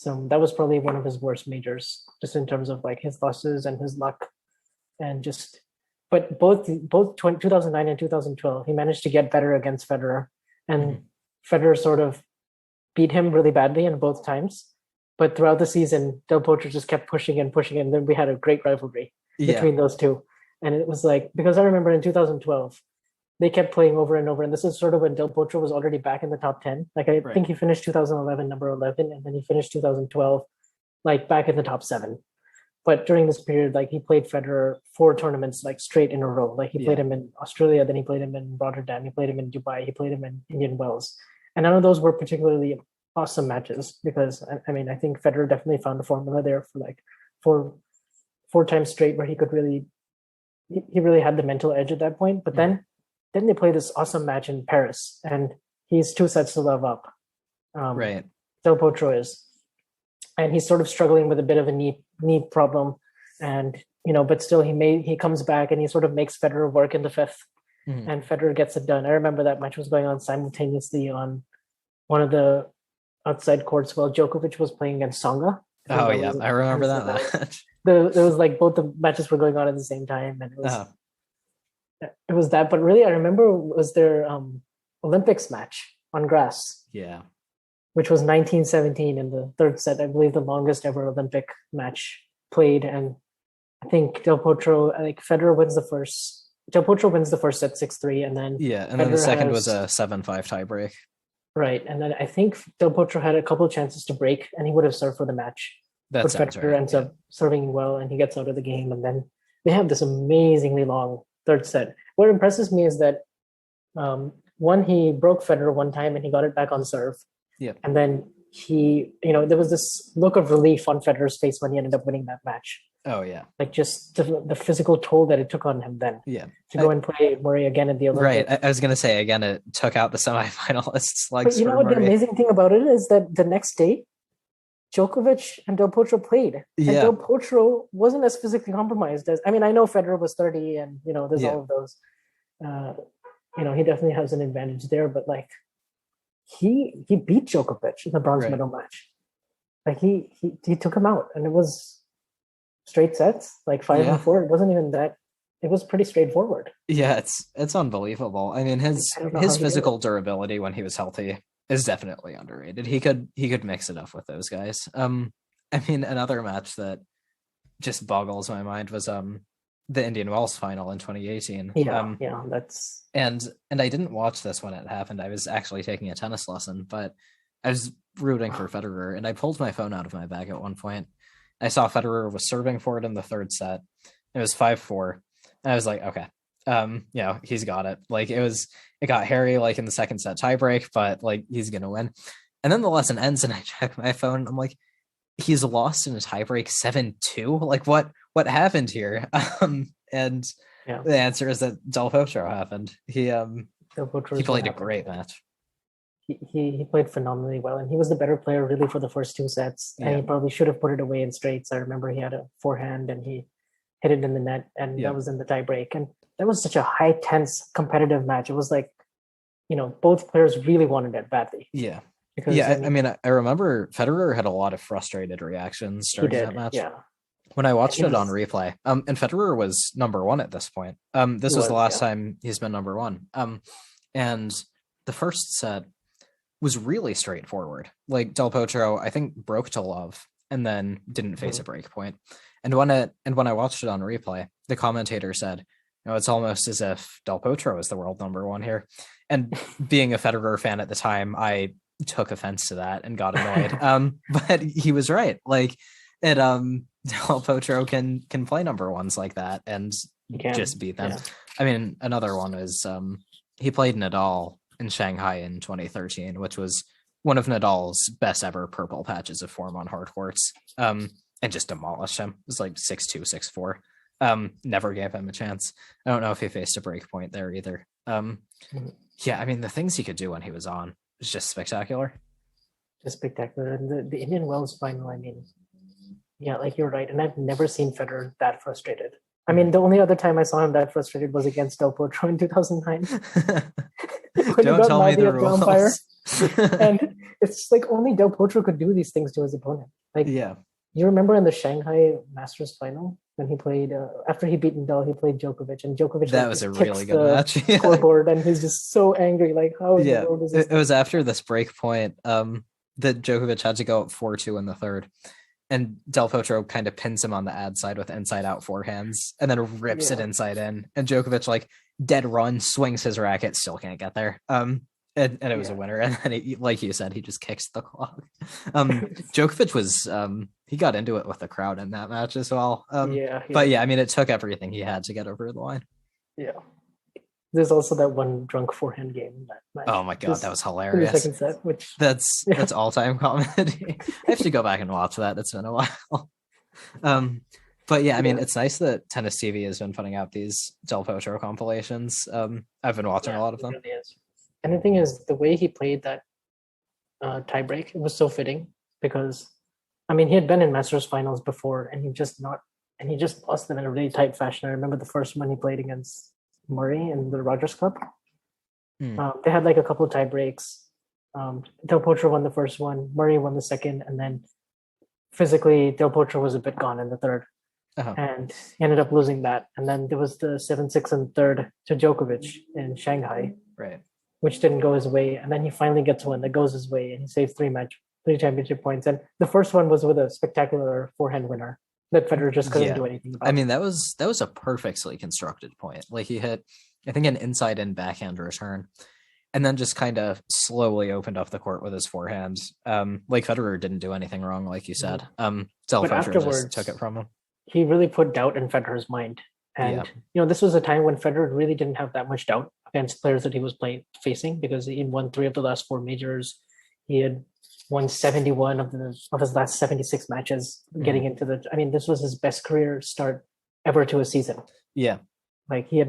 that was probably one of his worst majors, just in terms of like his losses and his luck, and just but both 2009 and 2012, he managed to get better against Federer, and Federer sort of beat him really badly in both times. But throughout the season, Del Potro just kept pushing and pushing, and then we had a great rivalry between those two. And it was like, because I remember in 2012, they kept playing over and over, and this is sort of when Del Potro was already back in the top 10. Like I think he finished 2011 number 11, and then he finished 2012 like back in the top 7. But during this period, like he played Federer 4 tournaments like straight in a row. Like he played him in Australia, then he played him in Rotterdam, he played him in Dubai, he played him in Indian Wells. And none of those were particularly awesome matches because I mean, I think Federer definitely found a formula there for like four times straight where he could really, he really had the mental edge at that point. But then they play this awesome match in Paris, and he's 2 sets to love up. Del Potro is, and he's sort of struggling with a bit of a knee problem, and but still he comes back and he sort of makes Federer work in the 5th, and Federer gets it done. I remember that match was going on simultaneously on one of the outside courts while Djokovic was playing against Tsonga. Oh yeah, I remember that match. There was like both the matches were going on at the same time, and it was that. But really, I remember was their Olympics match on grass. Yeah. Which was 1917 in the 3rd set, I believe the longest ever Olympic match played. And I think Del Potro, like Federer wins the first. Del Potro wins the first set 6-3, and then then the second was a 7-5 tiebreak. Right, and then I think Del Potro had a couple chances to break, and he would have served for the match. But Federer ends up serving well, and he gets out of the game. And then they have this amazingly long 3rd set. What impresses me is that one, he broke Federer one time, and he got it back on serve. Yeah. And then he, there was this look of relief on Federer's face when he ended up winning that match. Oh, yeah. Like just the physical toll that it took on him then. Yeah. To go and play Murray again at the Olympics. Right. I was going to say, again, it took out the semifinalists. Like, but you know what the amazing thing about it is that the next day, Djokovic and Del Potro played. And Del Potro wasn't as physically compromised as, I mean, I know Federer was 30 and, there's all of those. He definitely has an advantage there, but like, he beat Djokovic in the bronze medal match. Like he took him out, and it was straight sets, like 5-4. It wasn't even that. It was pretty straightforward. Yeah, it's unbelievable. I mean, his physical durability when he was healthy is definitely underrated. He could mix it up with those guys. I mean, another match that just boggles my mind was the Indian Wells final in 2018. That's and I didn't watch this when it happened. I was actually taking a tennis lesson, but I was rooting for Federer, and I pulled my phone out of my bag at one point. I saw Federer was serving for it in the 3rd set. It was 5-4, and I was like, okay, he's got it. Like it got hairy like in the 2nd set tiebreak, but like he's gonna win. And then the lesson ends, and I check my phone. I'm like, he's lost in a tiebreak 7-2. Like what happened here? And the answer is that Del Potro happened. He played a great match. He played phenomenally well, and he was the better player really for the first 2 sets. And he probably should have put it away in straights. I remember he had a forehand and he hit it in the net, and that was in the tiebreak. And that was such a high tense competitive match. It was like, both players really wanted it badly. Yeah. Because, I mean, I remember Federer had a lot of frustrated reactions starting that match. Yeah. When I watched it on replay, and Federer was number 1 at this point. This was the last time he's been number 1. And the first set was really straightforward. Like Del Potro, I think, broke to love and then didn't face a break point. And when I watched it on replay, the commentator said, it's almost as if Del Potro is the world number 1 here. And being a Federer fan at the time, I took offense to that and got annoyed. But he was right. Like Del Potro can play number 1s like that and just beat them. I mean, another one is he played Nadal in Shanghai in 2013, which was one of Nadal's best ever purple patches of form on hard courts, and just demolished him. It was like 6-2, 6-4. Never gave him a chance. I don't know if he faced a break point there either. I mean, the things he could do when he was on was just spectacular. Just spectacular. And the Indian Wells final, I mean, like you're right. And I've never seen Federer that frustrated. I mean, the only other time I saw him that frustrated was against Del Potro in 2009. Don't tell me the rules. And it's like only Del Potro could do these things to his opponent. Like, You remember in the Shanghai Masters final when he played after he beat Nadal, he played Djokovic, and Djokovic That like was a just kicks really good the match. scoreboard, and he's just so angry, like how in the Yeah, world is this? it was after this break point that Djokovic had to go up 4-2 in the third, and Del Potro kind of pins him on the ad side with inside out forehands and then rips it Yeah, inside in, and Djokovic like dead run swings his racket, still can't get there. And it was a yeah, winner, and then he, like you said, he just kicks the clock. Djokovic was he got into it with the crowd in that match as well. yeah, he But did. yeah, I mean, it took everything he had to get over the line. Yeah. There's also that one drunk forehand game in that Oh match, my god, that just was in the hilarious. second set, which yeah, That's all time comedy. I have to go back and watch that. It's been a while. Um, but yeah, I mean, yeah, it's nice that Tennis TV has been putting out these Del Potro compilations. I've been watching yeah, a lot of it them. really is. And the thing is, the way he played that tiebreak, it was so fitting because, I mean, he had been in Masters finals before, and he just lost them in a really tight fashion. I remember the first one he played against Murray in the Rogers Cup. Hmm. They had like a couple of tie breaks. Del Potro won the first one, Murray won the second, and then physically Del Potro was a bit gone in the third, Uh-huh. and he ended up losing that. And then there was the 7-6 and third to Djokovic in Shanghai, Right. which didn't go his way. And then he finally gets one that goes his way, and he saves three championship points. And the first one was with a spectacular forehand winner that Federer just couldn't Yeah. do anything I about. mean, that was a perfectly constructed point. Like he hit, I think, an inside in backhand return, and then just kind of slowly opened up the court with his forehand. Like Federer didn't do anything wrong, like you said. Del But Potro just took it afterwards, from him. he really put doubt in Federer's mind. Yeah. And this was a time when Federer really didn't have that much doubt against players that he was facing because he had won 3 of the last 4 majors. He had won 71 of his last 76 matches, getting Mhm. into the. I mean, this was his best career start ever to a season. Yeah. Like he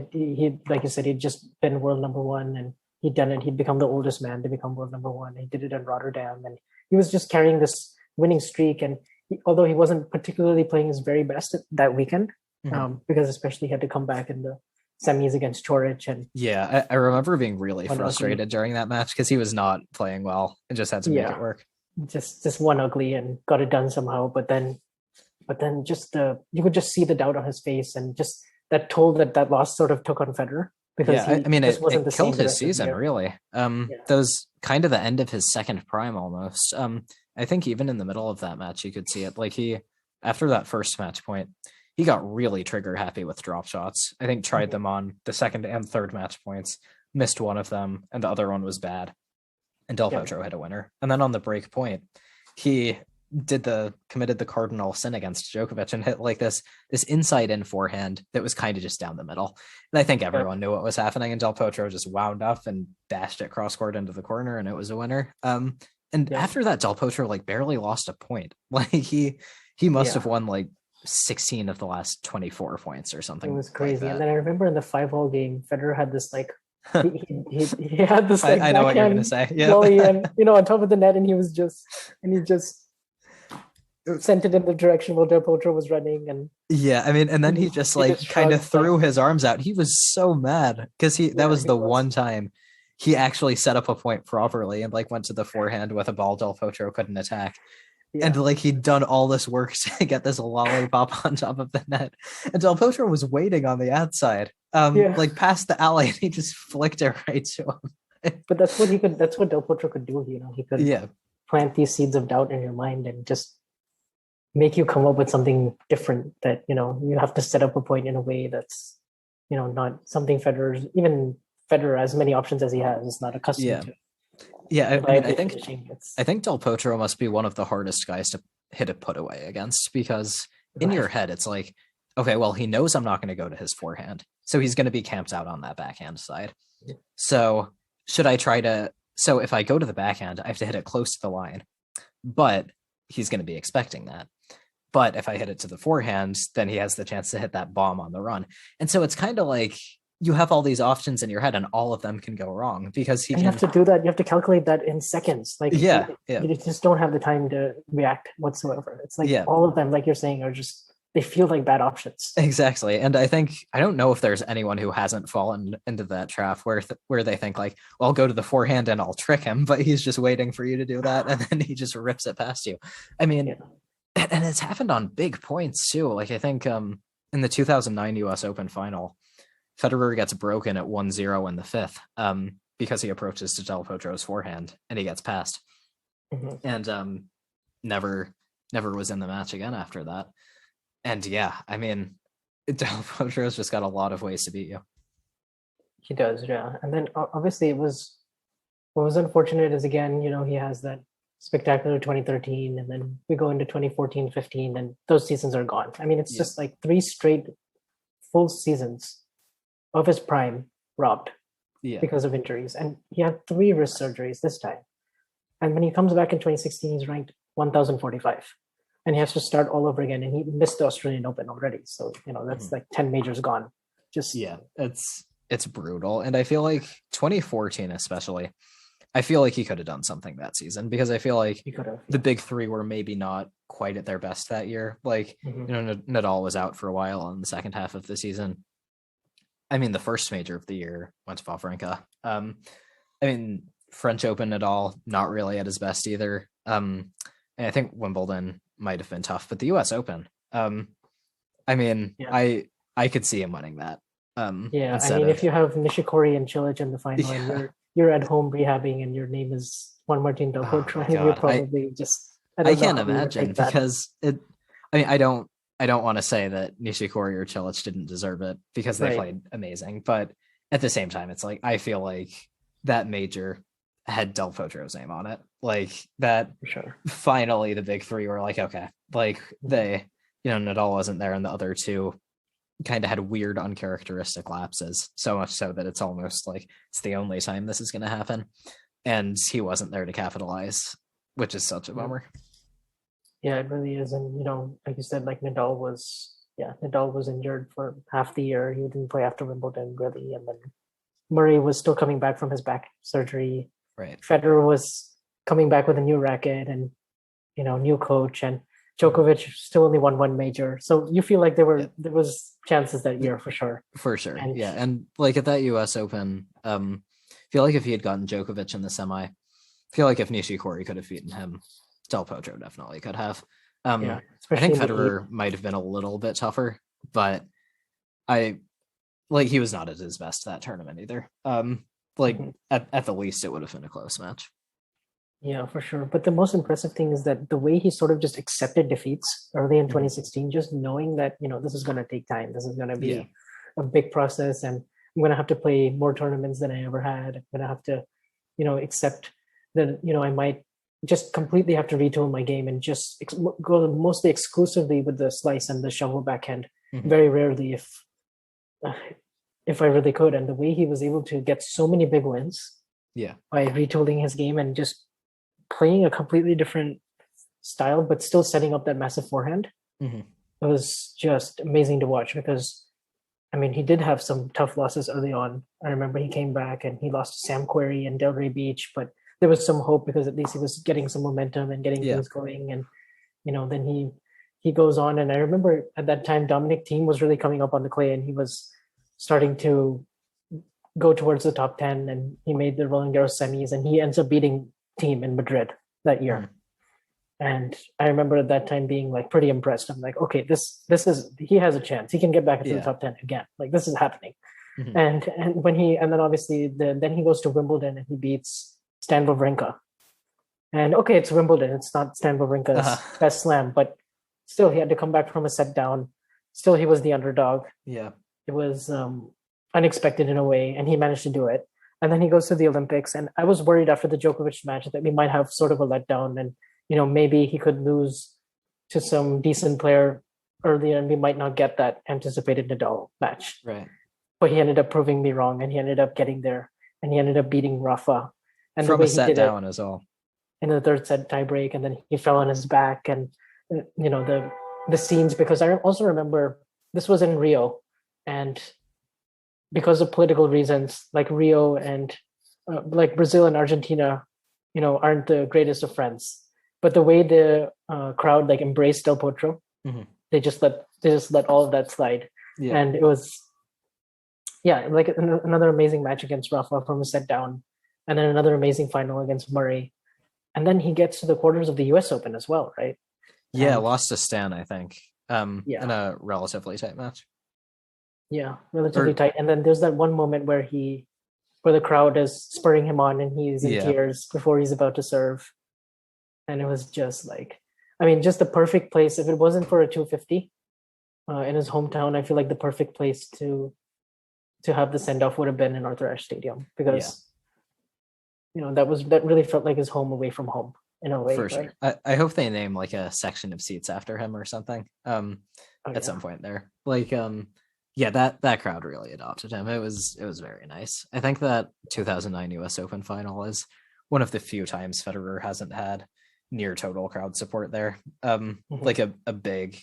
like you said, he'd just been world number one, and he'd done it. He'd become the oldest man to become world number one. He did it in Rotterdam, and he was just carrying this winning streak. And although he wasn't particularly playing his very best that weekend, Mhm. because especially he had to come back in the semis against Chorich and Yeah, I remember being really one ugly. frustrated during that match because he was not playing well and just had to make it Yeah, work. just one ugly and got it done somehow. But then just you could just see the doubt on his face, and just that toll that loss sort of took on Federer because Yeah, I he mean, just wasn't it the same killed the his rest of the season, year. really. Yeah, That was kind of the end of his second prime almost. I think even in the middle of that match, you could see it. Like after that first match point, he got really trigger happy with drop shots. I think tried them on the second and third match points, missed one of them, and the other one was bad. And Del yeah, Potro hit a winner. And then on the break point, he committed the cardinal sin against Djokovic and hit like this inside in forehand that was kind of just down the middle. And I think yeah, everyone knew what was happening, and Del Potro just wound up and bashed it cross court into the corner, and it was a winner. And yeah, after that, Del Potro like barely lost a point. Like he must yeah. have won like 16 of the last 24 points or It something was like crazy. And that. then I remember in the 5-all game, Federer had this like he had this like I know what you're gonna backhand say. Yep. volley and on top of the net, and he just sent it in the direction where Del Potro was running, and Yeah, I mean, and then he just he like just kind of shrugged like, threw his arms out. He was so mad because that yeah, was he the was. one time he actually set up a point properly and like went to the forehand with a ball Del Potro couldn't attack. And Yeah, like he'd done all this work to get this lollipop on top of the net. And Del Potro was waiting on the outside, yeah. like past the alley, and he just flicked it right to him. But that's what he could. That's what Del Potro could do. He could Yeah. plant these seeds of doubt in your mind and just make you come up with something different that you have to set up a point in a way that's not something even Federer, as many options as he has, is not accustomed Yeah. to. Yeah. I mean, Reliably finishing. I think Del Potro must be one of the hardest guys to hit a put away against because in your Right. head it's like, okay, well, he knows I'm not going to go to his forehand, so he's going to be camped out on that backhand side. So should I try to? So if I go to the backhand, I have to hit it close to the line, but he's going to be expecting that. But if I hit it to the forehand, then he has the chance to hit that bomb on the run. And so it's kind of like you have all these options in your head, and all of them can go wrong because he And you can. have to do that. You have to calculate that in seconds. Like Yeah, yeah, you just don't have the time to react whatsoever. It's like yeah. all of them, like you're saying, are just they feel like bad options. Exactly. And I don't know if there's anyone who hasn't fallen into that trap where they think like, well, I'll go to the forehand and I'll trick him, but he's just waiting for you to do that, and then he just rips it past you. I mean, Yeah. and it's happened on big points too. Like I think in the 2009 US Open final, Federer gets broken at 1-0 in the fifth because he approaches to Del Potro's forehand and he gets passed. And never was in the match again after that. And yeah, I mean, Del Potro's just got a lot of ways to beat you. He does, yeah. And then obviously what was unfortunate is, again, he has that spectacular 2013, and then we go into 2014, 15, and those seasons are gone. I mean, it's just like 3 straight full seasons of his prime robbed because of injuries. And he had 3 wrist surgeries this time. And when he comes back in 2016, he's ranked 1045. And he has to start all over again. And he missed the Australian Open already. So, that's like 10 majors gone. It's brutal. And I feel like 2014 especially, I feel like he could have done something that season, because I feel like the big 3 were maybe not quite at their best that year. Like, Nadal was out for a while in the second half of the season. I mean, the first major of the year went to Wawrinka. I mean, French Open Nadal, not really at his best either. And I think Wimbledon might have been tough, but the US Open, I mean, I could see him winning that. I mean, if you have Nishikori and Cilic in the final, and you're at home rehabbing, and your name is Juan Martín Del Potro, and you're probably I can't imagine, because I mean, I don't want to say that Nishikori or Cilic didn't deserve it, because they played amazing, but at the same time, it's like, I feel like that major had Del Potro's name on it. Like that, finally the big 3 were like, okay, like they, Nadal wasn't there, and the other 2 kind of had weird, uncharacteristic lapses, so much so that it's almost like it's the only time this is going to happen, and he wasn't there to capitalize, which is such a bummer. Yeah, it really is. And like you said, like Nadal was injured for half the year. He didn't play after Wimbledon really, and then Murray was still coming back from his back surgery. Right. Federer was coming back with a new racket and new coach, and Djokovic still only won 1 major. So you feel like there was chances that year for sure. For sure. And like at that US Open, I feel like if he had gotten Djokovic in the semi, I feel like if Nishikori could have beaten him, Del Potro definitely could have. I think Federer might have been a little bit tougher, but he was not at his best that tournament either. At the least, it would have been a close match. Yeah, for sure. But the most impressive thing is that the way he sort of just accepted defeats early in 2016, just knowing that, this is going to take time. This is going to be a big process, and I'm going to have to play more tournaments than I ever had. I'm going to have to, accept that, I might just completely have to retool my game and just go mostly exclusively with the slice and the shovel backhand. Very rarely if I really could. And the way he was able to get so many big wins by retooling his game and just playing a completely different style, but still setting up that massive forehand. It was just amazing to watch, because I mean, he did have some tough losses early on. I remember he came back and he lost to Sam Querrey and Delray Beach, but there was some hope, because at least he was getting some momentum and getting things going. And, then he goes on. And I remember at that time, Dominic Thiem was really coming up on the clay, and he was starting to go towards the top 10, and he made the Roland Garros semis, and he ends up beating Thiem in Madrid that year. And I remember at that time being like pretty impressed. I'm like, okay, this is, he has a chance. He can get back into the top 10 again. Like, this is happening. And then obviously then he goes to Wimbledon and he beats Stan Wawrinka. And okay, it's Wimbledon. It's not Stan Wawrinka's best slam, but still he had to come back from a set down. Still, he was the underdog. Yeah. It was unexpected in a way, and he managed to do it. And then he goes to the Olympics, and I was worried after the Djokovic match that we might have sort of a letdown, and maybe he could lose to some decent player earlier, and we might not get that anticipated Nadal match. Right. But he ended up proving me wrong, and he ended up getting there, and he ended up beating Rafa. And from a set down as well. In the 3rd set tiebreak, and then he fell on his back, and the scenes, because I also remember this was in Rio, and because of political reasons, like Rio and like Brazil and Argentina, aren't the greatest of friends. But the way the crowd like embraced Del Potro, they just let all of that slide, and it was like another amazing match against Rafa from a set down, and then another amazing final against Murray, and then he gets to the quarters of the U.S. Open as well, right? Yeah, And lost to Stan, I think, in yeah, a relatively tight match. yeah, relatively Or tight. And then there's that one moment where the crowd is spurring him on and he's in yeah, tears before he's about to serve. And it was just like, I mean, just the perfect place. If it wasn't for a 250 in his hometown, I feel like the perfect place to have the send off would have been in Arthur Ashe Stadium, yeah, because that really felt like his home away from home in a way, for right? sure. I hope they name like a section of seats after him or something. Oh At yeah, some point there, like yeah, that crowd really adopted him. It was very nice. I think that 2009 U.S. Open final is one of the few times Federer hasn't had near total crowd support there. hmm Like a big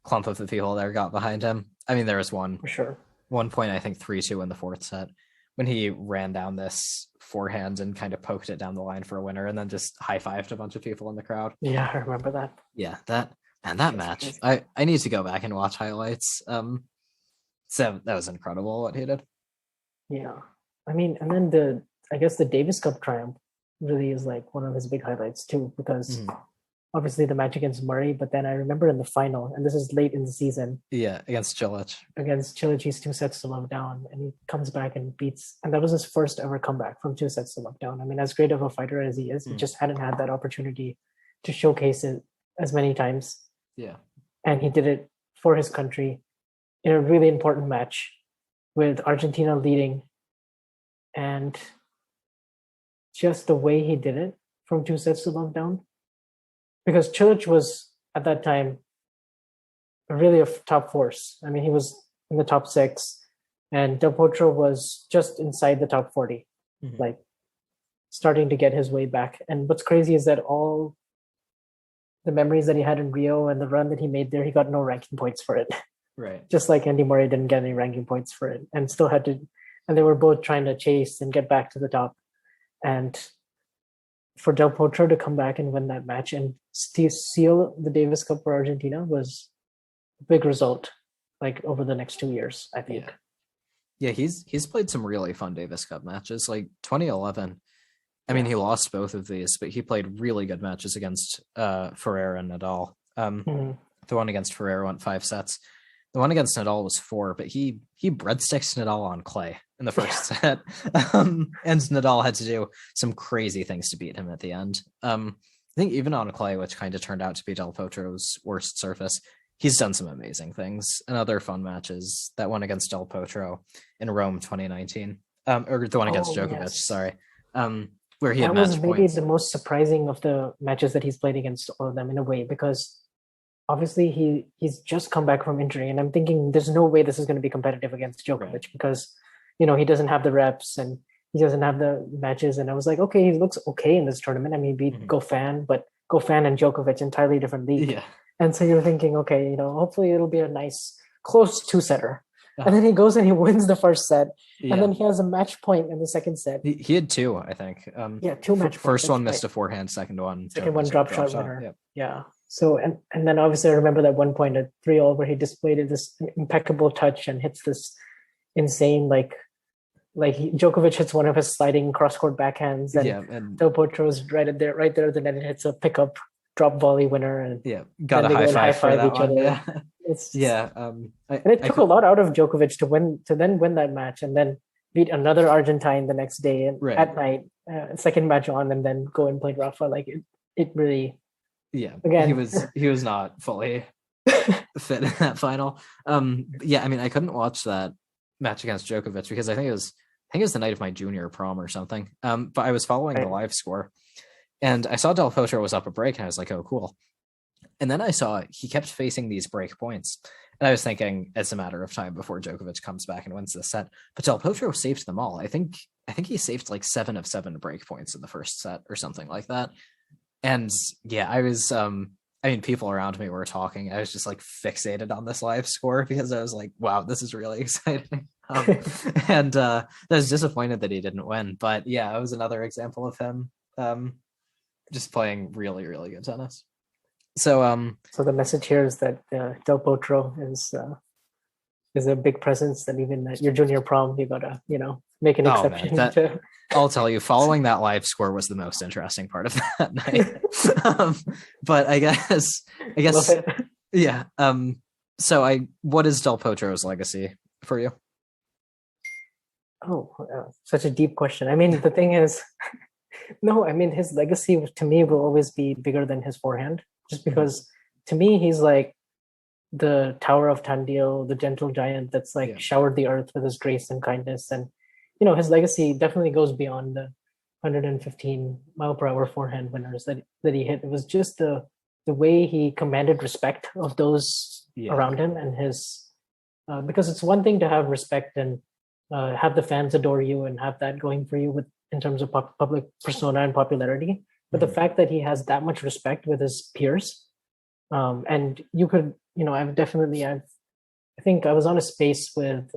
clump of the people there got behind him. I mean, there was for sure. one point, I think 3-2 in the fourth set, when he ran down this forehand and kind of poked it down the line for a winner and then just high-fived a bunch of people in the crowd. Yeah, I remember that. Yeah, that That's match. crazy. I need to go back and watch highlights. So that was incredible what he did. Yeah, I mean, and then the I guess the Davis Cup triumph really is like one of his big highlights too, because Mhm. obviously the match against Murray, but then I remember in the final, and this is late in the season, Yeah, against Cilic. against Chilich, he's 2 sets to love down, and he comes back and beats, and that was his first ever comeback from 2 sets to love down. I mean, as great of a fighter as he is, he Mm. just hadn't had that opportunity to showcase it as many times, Yeah, and he did it for his country in a really important match with Argentina leading, and just the way he did it from 2 sets to love down, because Chilich was at that time really a top force. I mean, he was in the top six, and Del Potro was just inside the top 40, Mhm. like starting to get his way back. And what's crazy is that all the memories that he had in Rio and the run that he made there, he got no ranking points for it. Right. Just like Andy Murray didn't get any ranking points for it, and still had to. And they were both trying to chase and get back to the top. And for Del Potro to come back and win that match and seal the Davis Cup for Argentina was a big result, like over the next 2 years, I Yeah. think. Yeah, he's played some really fun Davis Cup matches. Like 2011, I mean, Yeah. he lost both of these, but he played really good matches against Ferrer and Nadal. Mhm. The one against Ferrer went 5 sets. The one against Nadal was 4, but he breadsticks Nadal on clay in the first set, and Nadal had to do some crazy things to beat him at the end. I think even on clay, which kind of turned out to be Del Potro's worst surface, he's done some amazing things. And other fun matches, that one against Del Potro in Rome 2019, or the one against Oh Djokovic, yes, sorry, where he had that was match maybe points. the most surprising of the matches that he's played against all of them in a way, because obviously he's just come back from injury, and I'm thinking there's no way this is going to be competitive against Right. Djokovic, because he doesn't have the reps and he doesn't have the matches. And I was like, okay, he looks okay in this tournament. I mean, he beat Mhm. Gofan, but Gofan and Djokovic, entirely different league. Yeah. And so you're thinking, okay, hopefully it'll be a nice close two-setter. And Uh, then he goes and he wins the first set, and yeah. then he has a match point in the second set. He had two, I think. Yeah, two match points. First That's one right. missed a forehand, second one Second one, Djokovic hit a drop drop shot shot. winner. Yep. Yeah. So and then obviously I remember that one point at 3-all where he displayed this impeccable touch and hits this insane Djokovic hits one of his sliding cross court backhands, and Yeah, and Del Potro's right there at the net and hits a pickup drop volley winner, and yeah, got then a they go high and high five for five that each one. other. Yeah. It's Yeah. and it I took a lot out of Djokovic to then win that match and then beat another Argentine the next day and right. at night, second match on, and then go and play Rafa. Like it really, Yeah. He again. was not fully fit in that final. Yeah, I mean, I couldn't watch that match against Djokovic because I think it was the night of my junior prom or something. But I was following the Right. live score and I saw Del Potro was up a break and I was like, oh, cool. And then I saw he kept facing these break points. And I was thinking it's a matter of time before Djokovic comes back and wins the set. But Del Potro saved them all. I think he saved like 7 of 7 break points in the first set or something like that. And yeah, I mean, people around me were talking. I was just like fixated on this live score because I was like, wow, this is really exciting. And I was disappointed that he didn't win. But yeah, it was another example of him just playing really, really good tennis. So So the message here is that Del Potro is a big presence. That even at your junior prom, you gotta make an Oh man, exception that to. I'll tell you, following that live score was the most interesting part of that night. um, but I Love guess, it. yeah. So what is Del Potro's legacy for you? Oh, such a deep question. I mean, the thing is, no, I mean, his legacy to me will always be bigger than his forehand, just Mhm. because to me, he's like the Tower of Tandil, the gentle giant that's like Yeah. showered the earth with his grace and kindness. And, his legacy definitely goes beyond the 115 mile per hour forehand winners that he hit. It was just the way he commanded respect of those Yeah. around him and his, because it's one thing to have respect and have the fans adore you and have that going for you with in terms of public persona and popularity. But the Mhm. fact that he has that much respect with his peers, and you could, I think I was on a space with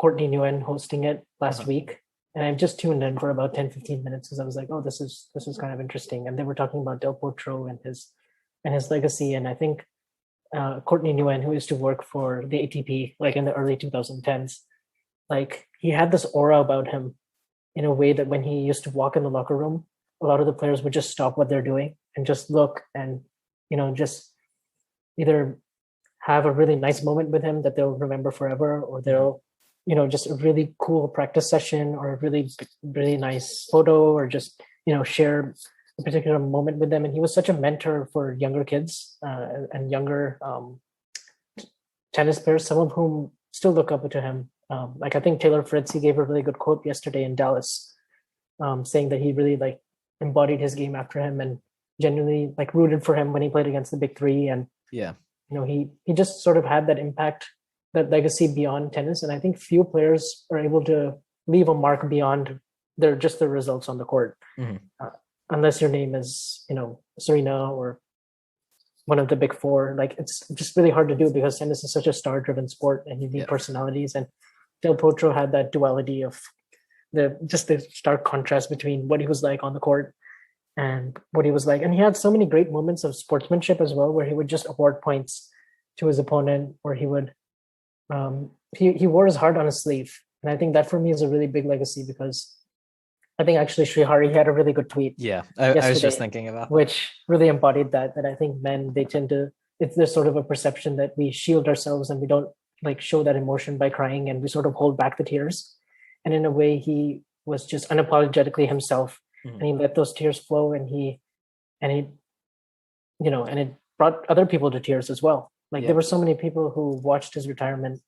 Courtney Nguyen hosting it last Uh-huh. week, and I've just tuned in for about 10-15 minutes because I was like, oh, this is kind of interesting. And they were talking about Del Potro and his legacy. And I think Courtney Nguyen, who used to work for the ATP like in the early 2010s, like he had this aura about him in a way that when he used to walk in the locker room, a lot of the players would just stop what they're doing and just look and just either have a really nice moment with him that they'll remember forever, or Mhm. they'll just a really cool practice session or a really nice photo, or just share a particular moment with them. And he was such a mentor for younger kids and younger tennis players, some of whom still look up to him. Like I think Taylor Fritz, he gave a really good quote yesterday in Dallas, saying that he really like embodied his game after him and genuinely like rooted for him when he played against the big three. And Yeah. he just sort of had that impact, that legacy beyond tennis. And I think few players are able to leave a mark beyond their results on the court, Mhm. uh, unless your name is Serena or one of the big four. Like it's just really hard to do because tennis is such a star driven sport and you need Yeah. personalities. And Del Potro had that duality of the stark contrast between what he was like on the court and what he was like. And he had so many great moments of sportsmanship as well, where he would just award points to his opponent, or he would he wore his heart on his sleeve. And I think that for me is a really big legacy, because I think actually Srihari had a really good tweet Yeah. I was just yesterday, thinking about that. which really embodied that I think men, they tend to, it's there's sort of a perception that we shield ourselves and we don't like show that emotion by crying, and we sort of hold back the tears. And in a way, he was just unapologetically himself, Mhm. and he let those tears flow, and he and it brought other people to tears as well. Like there Yeah. were so many people who watched his retirement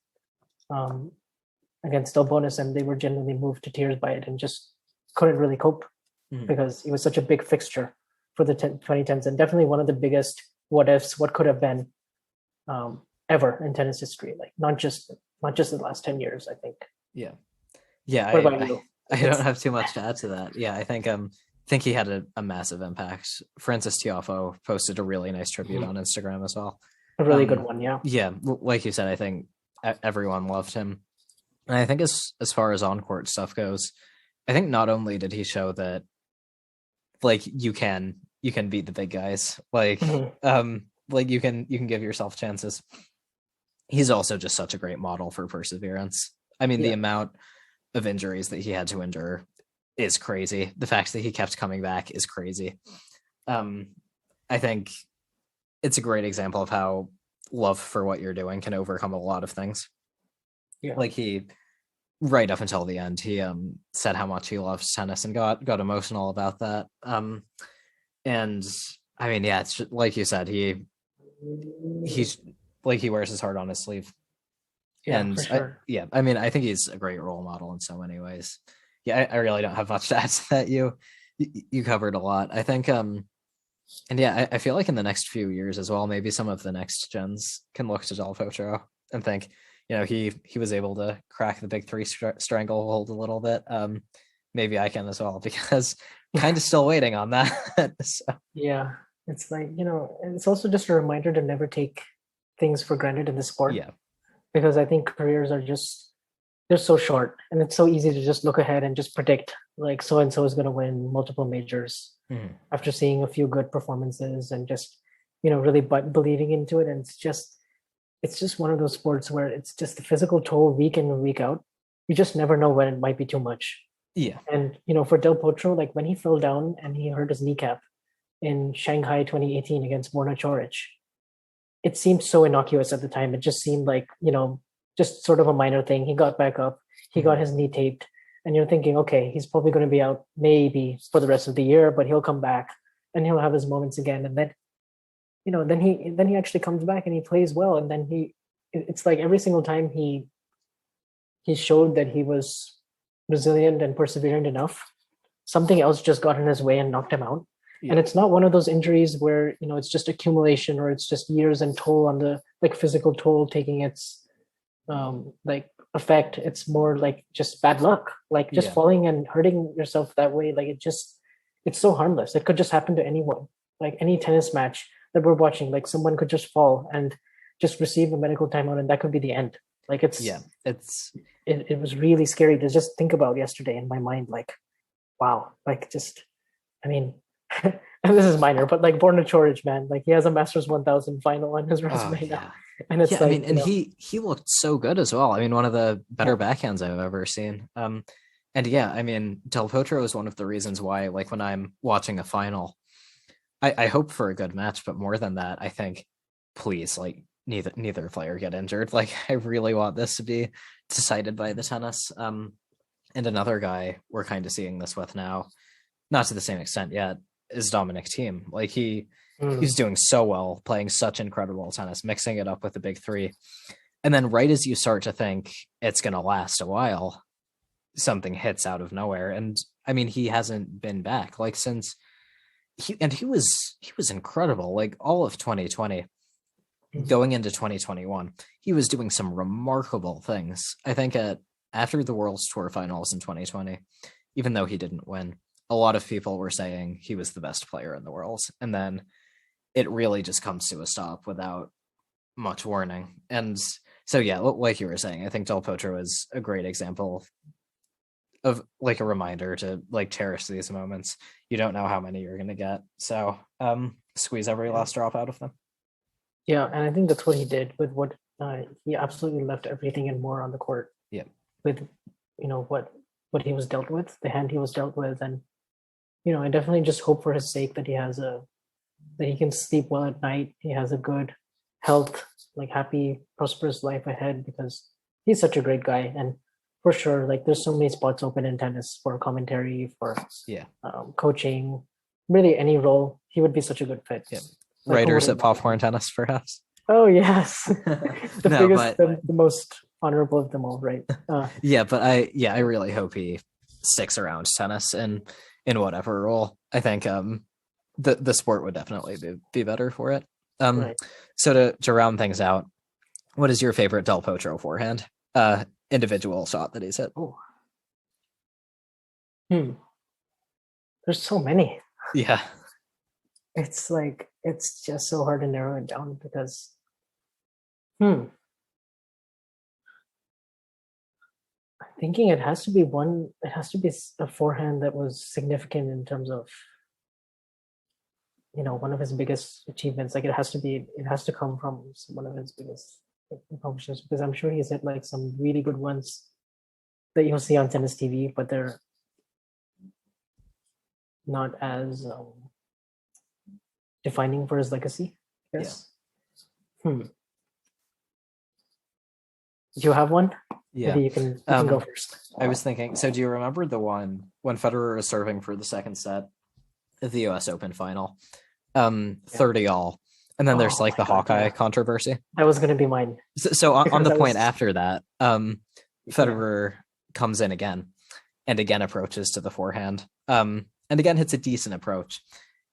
um, against Delbonis, and they were genuinely moved to tears by it and just couldn't really cope, Mhm. because he was such a big fixture for the 2010s, and definitely one of the biggest what ifs, what could have been, ever in tennis history. Like not just the last 10 years, I think. Yeah. Yeah. What about you? I don't It's have too much to add to that. Yeah. I think he had a massive impact. Francis Tiafoe posted a really nice tribute on Instagram as well. a really good Um, one. Yeah. yeah, like you said, I think everyone loved him. And I think as far as on court stuff goes, I think not only did he show that like you can beat the big guys, Mhm. like you can give yourself chances. He's also just such a great model for perseverance. I mean, the Yeah. amount of injuries that he had to endure is crazy. The fact that he kept coming back is crazy. Um, I think it's a great example of how love for what you're doing can overcome a lot of things. Yeah. Like he right up until the end, he said how much he loves tennis and got emotional about that. And I mean, yeah, it's just, like you said, he's like he wears his heart on his sleeve. Yeah, And for sure. yeah, I mean, I think he's a great role model in so many ways. Yeah, I really don't have much to add to that. You covered a lot. I think and yeah, I feel like in the next few years as well, maybe some of the next gens can look to Del Potro and think, he was able to crack the big three stranglehold a little bit. Maybe I can as well, because kind of still waiting on that. So, Yeah. It's like, it's also just a reminder to never take things for granted in the sport, yeah. because I think careers are just, they're so short, and it's so easy to just look ahead and just predict like so and so is going to win multiple majors Mhm. after seeing a few good performances and just really believing into it. And it's just one of those sports where it's just the physical toll week in and week out. you just never know when it might be too much. Yeah. And for Del Potro, like when he fell down and he hurt his kneecap in Shanghai 2018 against Borna Coric, it seemed so innocuous at the time. It just seemed like, just sort of a minor thing. He got back up, he got his knee taped, and you're thinking, okay, he's probably going to be out maybe for the rest of the year, but he'll come back and he'll have his moments again. And then, then he actually comes back and he plays well. And then it's like every single time he showed that he was resilient and perseverant enough, something else just got in his way and knocked him out. Yeah. And it's not one of those injuries where it's just accumulation or it's just years and toll on the physical toll taking its effect. It's more like just bad luck, just falling and hurting yourself that way. It's so harmless. It could just happen to anyone. Like any tennis match that we're watching, like someone could just fall and just receive a medical timeout, and that could be the end. It was really scary to just think about yesterday in my mind. Wow, and this is minor, but Borna Coric, man, he has a Masters 1000 final on his resume now, and it's he looked so good as well. One of the better backhands I've ever seen. Del Potro is one of the reasons why, when I'm watching a final, I hope for a good match, but more than that, I think, please, neither player get injured. I really want this to be decided by the tennis. And another guy we're kind of seeing this with now, not to the same extent yet, is Dominic Thiem. He's doing so well, playing such incredible tennis, mixing it up with the big three. And then right as you start to think it's going to last a while, something hits out of nowhere. And he hasn't been back since he was incredible. All of 2020, going into 2021, he was doing some remarkable things. I think after the World Tour finals in 2020, even though he didn't win, a lot of people were saying he was the best player in the world. And then it really just comes to a stop without much warning. And so, yeah, like you were saying, I think Del Potro is a great example of a reminder to cherish these moments. You don't know how many you're going to get. So squeeze every last drop out of them. Yeah. And I think that's what he did with what he absolutely left everything and more on the court. Yeah. With, what he was dealt with, the hand he was dealt with. And, I definitely just hope for his sake that that he can sleep well at night. He has a good health, happy, prosperous life ahead, because he's such a great guy. And for sure, there's so many spots open in tennis for commentary, for coaching, really any role. He would be such a good fit. Yeah. Writers at Popcorn Tennis, perhaps. Oh, yes. The most honorable of them all, right? But I really hope he sticks around tennis in whatever role. I think the sport would definitely be better for it. Right. So to round things out, what is your favorite Del Potro forehand individual shot that he's hit? Oh. There's so many. Yeah. It's just so hard to narrow it down because thinking it has to be a forehand that was significant in terms of one of his biggest achievements. It has to come from one of his biggest accomplishments, because I'm sure he's hit some really good ones that you'll see on tennis TV, but they're not as defining for his legacy. Yes. Do you have one? Yeah. Maybe you can go first. I was thinking, so do you remember the one when Federer was serving for the second set of the US Open final? 30 all. And then there's the Hawkeye controversy. That was going to be mine. So on the point after that, Federer comes in again and again approaches to the forehand. And again hits a decent approach.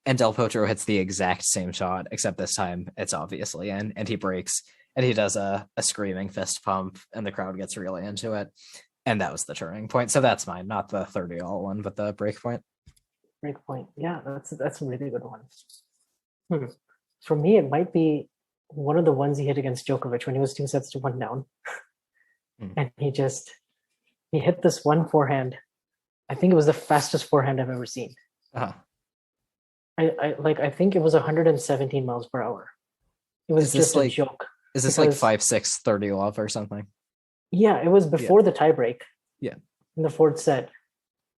And Del Potro hits the exact same shot, except this time it's obviously in, and he breaks. And he does a screaming fist pump, and the crowd gets really into it. And that was the turning point. So that's mine, not the 30 all one, but the break point. Break point. Yeah, that's a really good one. For me, it might be one of the ones he hit against Djokovic when he was 2-1 down. And he hit this one forehand. I think it was the fastest forehand I've ever seen. Uh-huh. I think it was 117 miles per hour. It was just a joke. Is this 5-6 30 love or something? Yeah, it was before the tie break. Yeah. in the fourth set,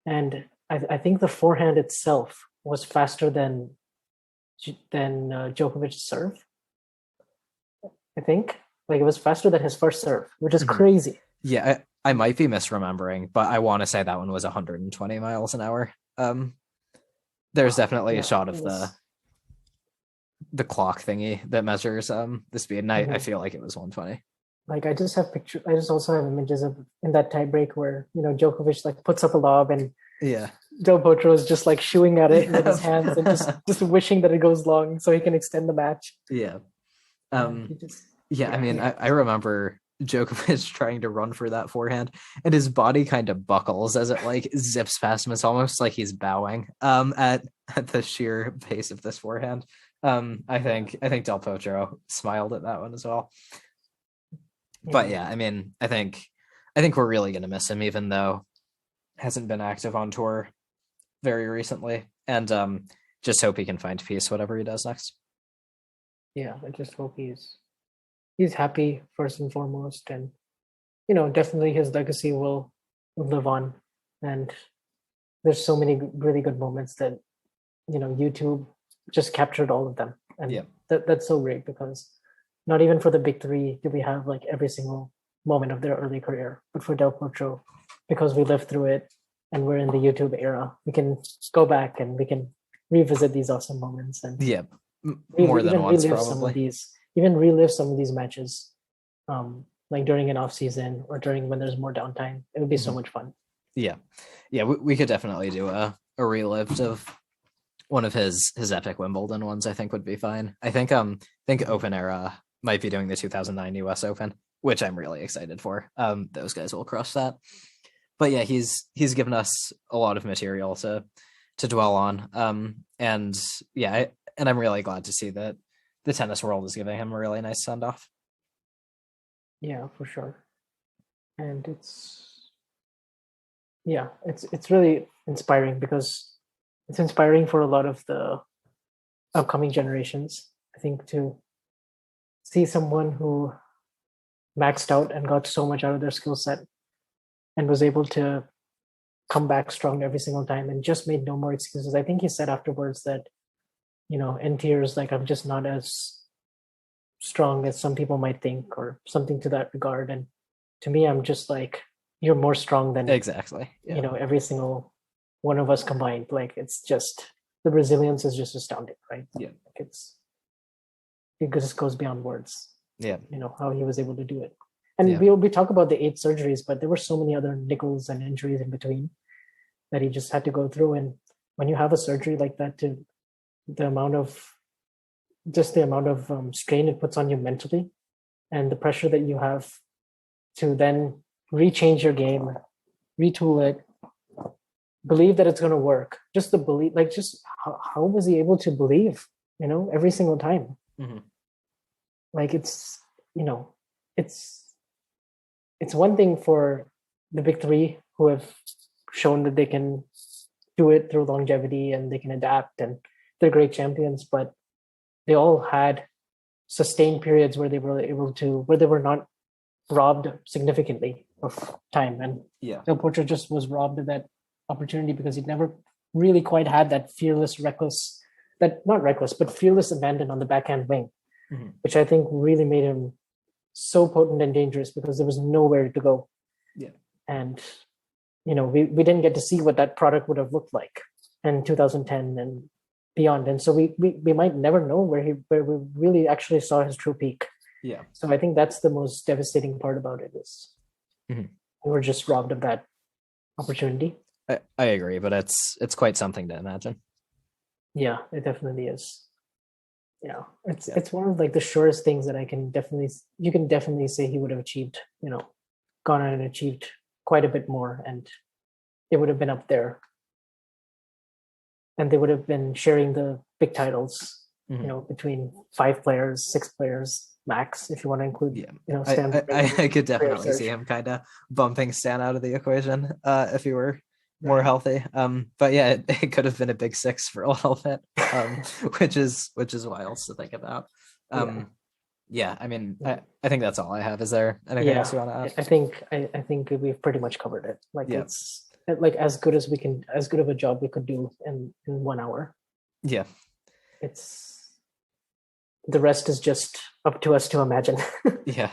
and I think the forehand itself was faster than Djokovic's serve. I think like it was faster than his first serve, which is Mhm. crazy. Yeah, I might be misremembering, but I want to say that one was 120 miles an hour. There's definitely a Yeah, shot it of was. the clock thingy that measures the speed, and I Mhm. feel like it was 120. Like I just have pictures. I just also have images of in that tiebreak where Djokovic like puts up a lob and Yeah. Del Potro is just like shooing at it with his hands and just Yeah. just wishing that it goes long so he can extend the match. Yeah. And Um, he just yeah, I yeah, mean, I remember Djokovic trying to run for that forehand, and his body kind of buckles as it like zips past him. It's almost like he's bowing at the sheer pace of this forehand. I think Del Potro smiled at that one as well. But yeah, yeah, I mean, I think we're really gonna miss him, even though hasn't been active on tour very recently. And just hope he can find peace, whatever he does next. yeah. I just hope he's happy first and foremost, and definitely his legacy will live on. And there's so many really good moments that YouTube just captured all of them, and Yeah. that's so great because not even for the big three do we have like every single moment of their early career, but for Del Potro, because we lived through it and we're in the YouTube era, we can go back and we can revisit these awesome moments and Yeah. More than even once, relive some of probably. these, even relive some of these matches, like during an off season or during when there's more downtime. It would be so Mhm. much fun. Yeah. Yeah. We could definitely do a relived of one of his epic Wimbledon ones. I think would be fine. I think Open Era might be doing the 2009 US Open, which I'm really excited for. Those guys will crush that. But yeah, he's given us a lot of material to dwell on. And yeah, and I'm really glad to see that the tennis world is giving him a really nice send off. Yeah, for sure. And it's really inspiring because it's inspiring for a lot of the upcoming generations. I think to see someone who maxed out and got so much out of their skill set and was able to come back strong every single time and just made no more excuses. I think he said afterwards that, in tears, like I'm just not as strong as some people might think or something to that regard. And to me, I'm just like, you're more strong than, Exactly. Yeah. every single one of us combined. Like it's just the resilience is just astounding, right? Yeah. Like it just goes beyond words. Yeah. How he was able to do it. And Yeah. we talk about the 8 surgeries, but there were so many other niggles and injuries in between that he just had to go through. And when you have a surgery like that, to the amount of strain it puts on you mentally, and the pressure that you have to then rechange your game, retool it, believe that it's going to work. Just the belief, like just how was he able to believe, every single time? Mhm. Like you know, it's it's one thing for the big three who have shown that they can do it through longevity and they can adapt and they're great champions, but they all had sustained periods where they were not robbed significantly of time. And Yeah. Del Potro just was robbed of that opportunity because he never really quite had that fearless, reckless, that not reckless, but fearless abandon on the backhand wing, Mhm. which I think really made him so potent and dangerous because there was nowhere to go. Yeah. And we didn't get to see what that product would have looked like in 2010 and beyond. And so we might never know where we really actually saw his true peak. Yeah. So I think that's the most devastating part about it is Mhm. we were just robbed of that opportunity. I agree, but it's quite something to imagine. Yeah, it definitely is. Yeah, it's Yeah. it's one of like the surest things that you can definitely say he would have achieved. Gone on and achieved quite a bit more, and it would have been up there, and they would have been sharing the big titles. Mhm. Between 5 players, 6 players max, if you want to include, Yeah. Stan I could career definitely see search. him kind of bumping Stan out of the equation if he were more Right. healthy. But yeah, it could have been a big six for a little bit, which is wild to think about. Yeah. Um, Yeah, I mean, Yeah. I think that's all I have. Is there anything else Yeah, you want to add? I think we've pretty much covered it. Like Yeah, it's like as good as we can, as good of a job we could do in 1 hour. yeah, It's the rest is just up to us to imagine. yeah.